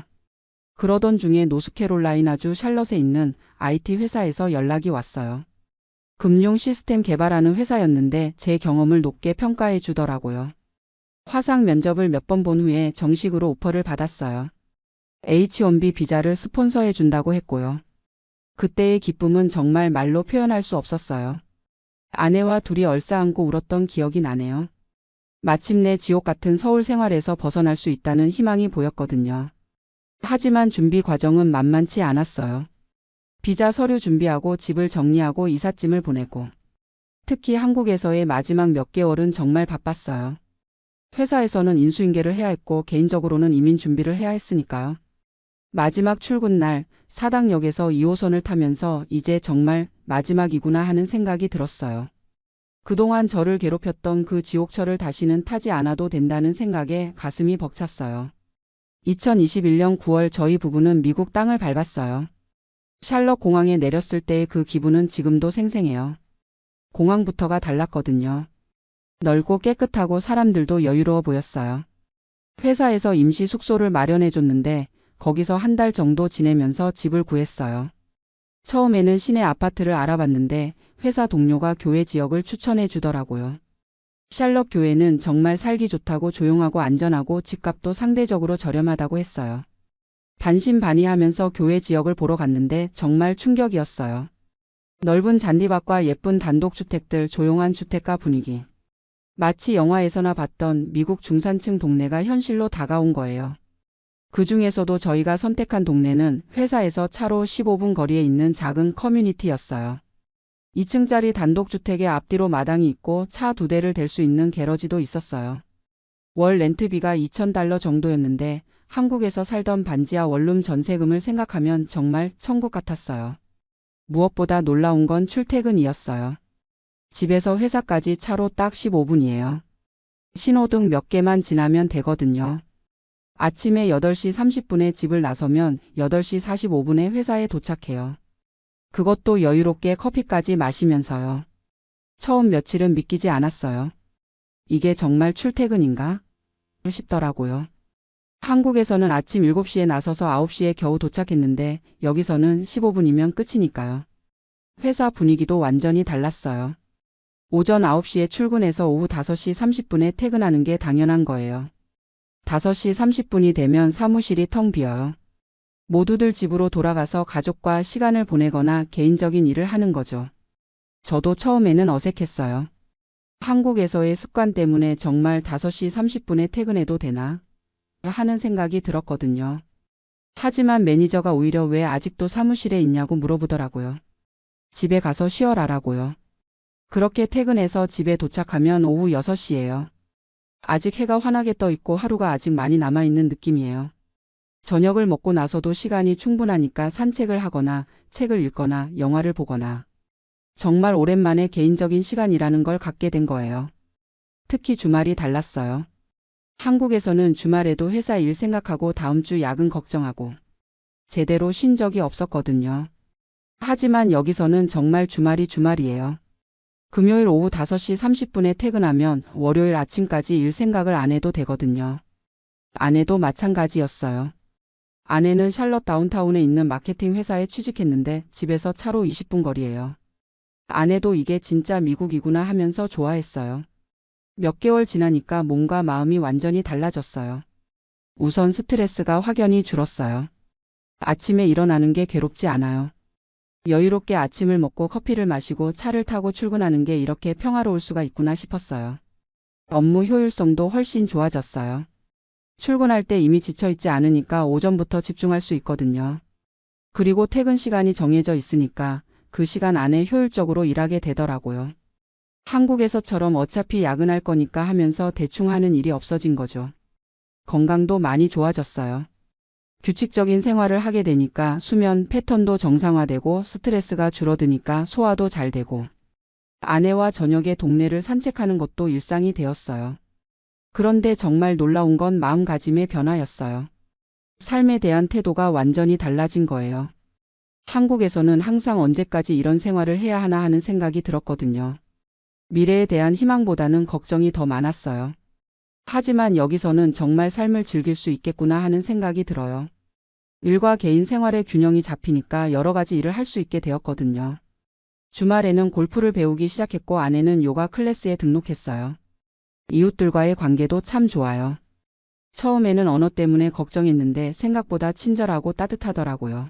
그러던 중에 노스캐롤라이나주 샬럿에 있는 IT 회사에서 연락이 왔어요. 금융 시스템 개발하는 회사였는데 제 경험을 높게 평가해 주더라고요. 화상 면접을 몇 번 본 후에 정식으로 오퍼를 받았어요. H-1B 비자를 스폰서해 준다고 했고요. 그때의 기쁨은 정말 말로 표현할 수 없었어요. 아내와 둘이 얼싸안고 울었던 기억이 나네요. 마침내 지옥 같은 서울 생활에서 벗어날 수 있다는 희망이 보였거든요. 하지만 준비 과정은 만만치 않았어요. 비자 서류 준비하고 집을 정리하고 이삿짐을 보내고. 특히 한국에서의 마지막 몇 개월은 정말 바빴어요. 회사에서는 인수인계를 해야 했고 개인적으로는 이민 준비를 해야 했으니까요. 마지막 출근 날 사당역에서 2호선을 타면서 이제 정말 마지막이구나 하는 생각이 들었어요. 그동안 저를 괴롭혔던 그 지옥철을 다시는 타지 않아도 된다는 생각에 가슴이 벅찼어요. 2021년 9월 저희 부부는 미국 땅을 밟았어요. 샬럿 공항에 내렸을 때의 그 기분은 지금도 생생해요. 공항부터가 달랐거든요. 넓고 깨끗하고 사람들도 여유로워 보였어요. 회사에서 임시 숙소를 마련해 줬는데 거기서 한 달 정도 지내면서 집을 구했어요. 처음에는 시내 아파트를 알아봤는데 회사 동료가 교회 지역을 추천해 주더라고요. 샬럿 교회는 정말 살기 좋다고 조용하고 안전하고 집값도 상대적으로 저렴하다고 했어요. 반신반의하면서 교회 지역을 보러 갔는데 정말 충격이었어요. 넓은 잔디밭과 예쁜 단독주택들, 조용한 주택가 분위기. 마치 영화에서나 봤던 미국 중산층 동네가 현실로 다가온 거예요. 그 중에서도 저희가 선택한 동네는 회사에서 차로 15분 거리에 있는 작은 커뮤니티였어요. 2층짜리 단독주택의 앞뒤로 마당이 있고 차 2대를 댈 수 있는 게러지도 있었어요. 월 렌트비가 $2,000 정도였는데 한국에서 살던 반지하 원룸 전세금을 생각하면 정말 천국 같았어요. 무엇보다 놀라운 건 출퇴근이었어요. 집에서 회사까지 차로 딱 15분이에요. 신호등 몇 개만 지나면 되거든요. 아침에 8시 30분에 집을 나서면 8시 45분에 회사에 도착해요. 그것도 여유롭게 커피까지 마시면서요. 처음 며칠은 믿기지 않았어요. 이게 정말 출퇴근인가? 싶더라고요. 한국에서는 아침 7시에 나서서 9시에 겨우 도착했는데 여기서는 15분이면 끝이니까요. 회사 분위기도 완전히 달랐어요. 오전 9시에 출근해서 오후 5시 30분에 퇴근하는 게 당연한 거예요. 5시 30분이 되면 사무실이 텅 비어요. 모두들 집으로 돌아가서 가족과 시간을 보내거나 개인적인 일을 하는 거죠. 저도 처음에는 어색했어요. 한국에서의 습관 때문에 정말 5시 30분에 퇴근해도 되나? 하는 생각이 들었거든요. 하지만 매니저가 오히려 왜 아직도 사무실에 있냐고 물어보더라고요. 집에 가서 쉬어라라고요. 그렇게 퇴근해서 집에 도착하면 오후 6시예요. 아직 해가 환하게 떠 있고 하루가 아직 많이 남아있는 느낌이에요. 저녁을 먹고 나서도 시간이 충분하니까 산책을 하거나 책을 읽거나 영화를 보거나 정말 오랜만에 개인적인 시간이라는 걸 갖게 된 거예요. 특히 주말이 달랐어요. 한국에서는 주말에도 회사 일 생각하고 다음 주 야근 걱정하고 제대로 쉰 적이 없었거든요. 하지만 여기서는 정말 주말이 주말이에요. 금요일 오후 5시 30분에 퇴근하면 월요일 아침까지 일 생각을 안 해도 되거든요. 아내도 마찬가지였어요. 아내는 샬럿 다운타운에 있는 마케팅 회사에 취직했는데 집에서 차로 20분 거리예요. 아내도 이게 진짜 미국이구나 하면서 좋아했어요. 몇 개월 지나니까 몸과 마음이 완전히 달라졌어요. 우선 스트레스가 확연히 줄었어요. 아침에 일어나는 게 괴롭지 않아요. 여유롭게 아침을 먹고 커피를 마시고 차를 타고 출근하는 게 이렇게 평화로울 수가 있구나 싶었어요. 업무 효율성도 훨씬 좋아졌어요. 출근할 때 이미 지쳐있지 않으니까 오전부터 집중할 수 있거든요. 그리고 퇴근 시간이 정해져 있으니까 그 시간 안에 효율적으로 일하게 되더라고요. 한국에서처럼 어차피 야근할 거니까 하면서 대충 하는 일이 없어진 거죠. 건강도 많이 좋아졌어요. 규칙적인 생활을 하게 되니까 수면 패턴도 정상화되고 스트레스가 줄어드니까 소화도 잘 되고 아내와 저녁에 동네를 산책하는 것도 일상이 되었어요. 그런데 정말 놀라운 건 마음가짐의 변화였어요. 삶에 대한 태도가 완전히 달라진 거예요. 한국에서는 항상 언제까지 이런 생활을 해야 하나 하는 생각이 들었거든요. 미래에 대한 희망보다는 걱정이 더 많았어요. 하지만 여기서는 정말 삶을 즐길 수 있겠구나 하는 생각이 들어요. 일과 개인 생활의 균형이 잡히니까 여러 가지 일을 할 수 있게 되었거든요. 주말에는 골프를 배우기 시작했고 아내는 요가 클래스에 등록했어요. 이웃들과의 관계도 참 좋아요. 처음에는 언어 때문에 걱정했는데 생각보다 친절하고 따뜻하더라고요.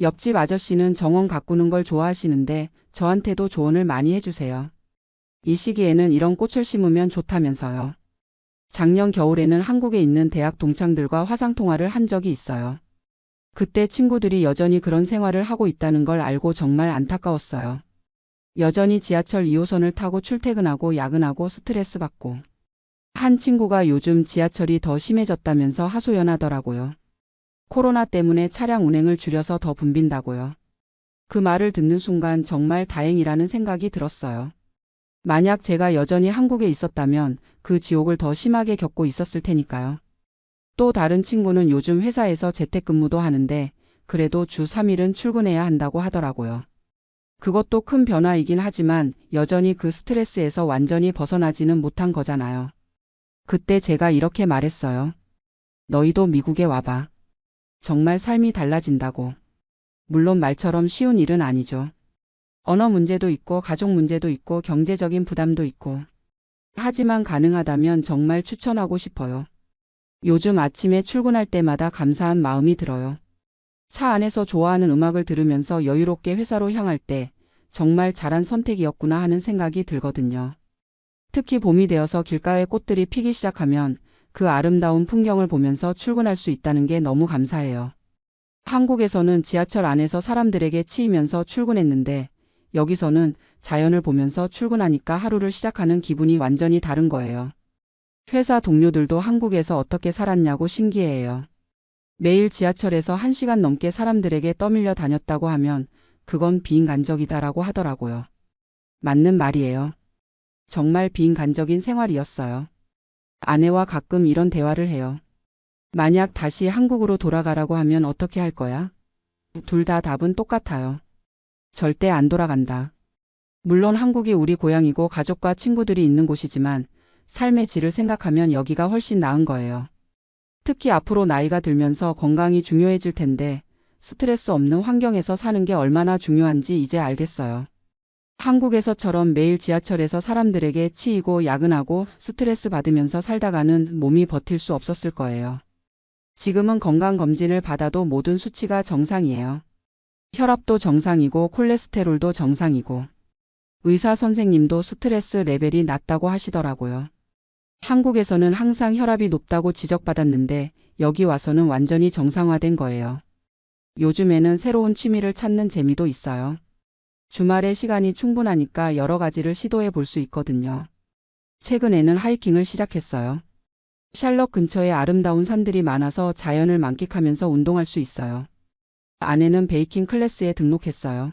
옆집 아저씨는 정원 가꾸는 걸 좋아하시는데 저한테도 조언을 많이 해주세요. 이 시기에는 이런 꽃을 심으면 좋다면서요. 작년 겨울에는 한국에 있는 대학 동창들과 화상통화를 한 적이 있어요. 그때 친구들이 여전히 그런 생활을 하고 있다는 걸 알고 정말 안타까웠어요. 여전히 지하철 2호선을 타고 출퇴근하고 야근하고 스트레스 받고. 한 친구가 요즘 지하철이 더 심해졌다면서 하소연하더라고요. 코로나 때문에 차량 운행을 줄여서 더 붐빈다고요. 그 말을 듣는 순간 정말 다행이라는 생각이 들었어요. 만약 제가 여전히 한국에 있었다면 그 지옥을 더 심하게 겪고 있었을 테니까요. 또 다른 친구는 요즘 회사에서 재택근무도 하는데 그래도 주 3일은 출근해야 한다고 하더라고요. 그것도 큰 변화이긴 하지만 여전히 그 스트레스에서 완전히 벗어나지는 못한 거잖아요. 그때 제가 이렇게 말했어요. 너희도 미국에 와봐. 정말 삶이 달라진다고. 물론 말처럼 쉬운 일은 아니죠. 언어 문제도 있고 가족 문제도 있고 경제적인 부담도 있고. 하지만 가능하다면 정말 추천하고 싶어요. 요즘 아침에 출근할 때마다 감사한 마음이 들어요. 차 안에서 좋아하는 음악을 들으면서 여유롭게 회사로 향할 때 정말 잘한 선택이었구나 하는 생각이 들거든요. 특히 봄이 되어서 길가에 꽃들이 피기 시작하면 그 아름다운 풍경을 보면서 출근할 수 있다는 게 너무 감사해요. 한국에서는 지하철 안에서 사람들에게 치이면서 출근했는데 여기서는 자연을 보면서 출근하니까 하루를 시작하는 기분이 완전히 다른 거예요. 회사 동료들도 한국에서 어떻게 살았냐고 신기해해요. 매일 지하철에서 1시간 넘게 사람들에게 떠밀려 다녔다고 하면 그건 비인간적이다라고 하더라고요. 맞는 말이에요. 정말 비인간적인 생활이었어요. 아내와 가끔 이런 대화를 해요. 만약 다시 한국으로 돌아가라고 하면 어떻게 할 거야? 둘 다 답은 똑같아요. 절대 안 돌아간다. 물론 한국이 우리 고향이고 가족과 친구들이 있는 곳이지만 삶의 질을 생각하면 여기가 훨씬 나은 거예요. 특히 앞으로 나이가 들면서 건강이 중요해질 텐데 스트레스 없는 환경에서 사는 게 얼마나 중요한지 이제 알겠어요. 한국에서처럼 매일 지하철에서 사람들에게 치이고 야근하고 스트레스 받으면서 살다가는 몸이 버틸 수 없었을 거예요. 지금은 건강검진을 받아도 모든 수치가 정상이에요. 혈압도 정상이고 콜레스테롤도 정상이고 의사 선생님도 스트레스 레벨이 낮다고 하시더라고요. 한국에서는 항상 혈압이 높다고 지적받았는데 여기 와서는 완전히 정상화된 거예요. 요즘에는 새로운 취미를 찾는 재미도 있어요. 주말에 시간이 충분하니까 여러 가지를 시도해 볼 수 있거든요. 최근에는 하이킹을 시작했어요. 샬럿 근처에 아름다운 산들이 많아서 자연을 만끽하면서 운동할 수 있어요. 아내는 베이킹 클래스에 등록했어요.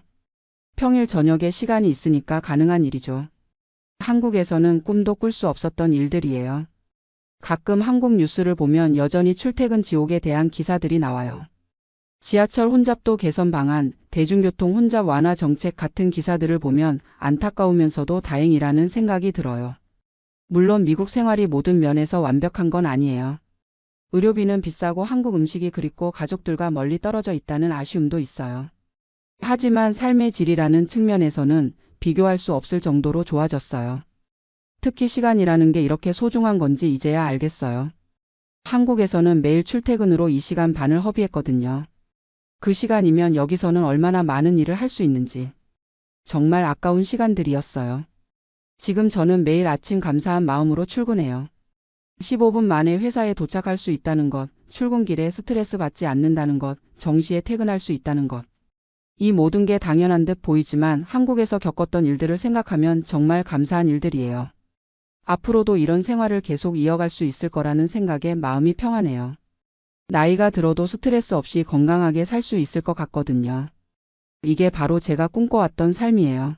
평일 저녁에 시간이 있으니까 가능한 일이죠. 한국에서는 꿈도 꿀 수 없었던 일들이에요. 가끔 한국 뉴스를 보면 여전히 출퇴근 지옥에 대한 기사들이 나와요. 지하철 혼잡도 개선 방안, 대중교통 혼잡 완화 정책 같은 기사들을 보면 안타까우면서도 다행이라는 생각이 들어요. 물론 미국 생활이 모든 면에서 완벽한 건 아니에요. 의료비는 비싸고 한국 음식이 그립고 가족들과 멀리 떨어져 있다는 아쉬움도 있어요. 하지만 삶의 질이라는 측면에서는 비교할 수 없을 정도로 좋아졌어요. 특히 시간이라는 게 이렇게 소중한 건지 이제야 알겠어요. 한국에서는 매일 출퇴근으로 2시간 반을 허비했거든요. 그 시간이면 여기서는 얼마나 많은 일을 할 수 있는지. 정말 아까운 시간들이었어요. 지금 저는 매일 아침 감사한 마음으로 출근해요. 15분 만에 회사에 도착할 수 있다는 것, 출근길에 스트레스 받지 않는다는 것, 정시에 퇴근할 수 있다는 것. 이 모든 게 당연한 듯 보이지만 한국에서 겪었던 일들을 생각하면 정말 감사한 일들이에요. 앞으로도 이런 생활을 계속 이어갈 수 있을 거라는 생각에 마음이 평안해요. 나이가 들어도 스트레스 없이 건강하게 살 수 있을 것 같거든요. 이게 바로 제가 꿈꿔왔던 삶이에요.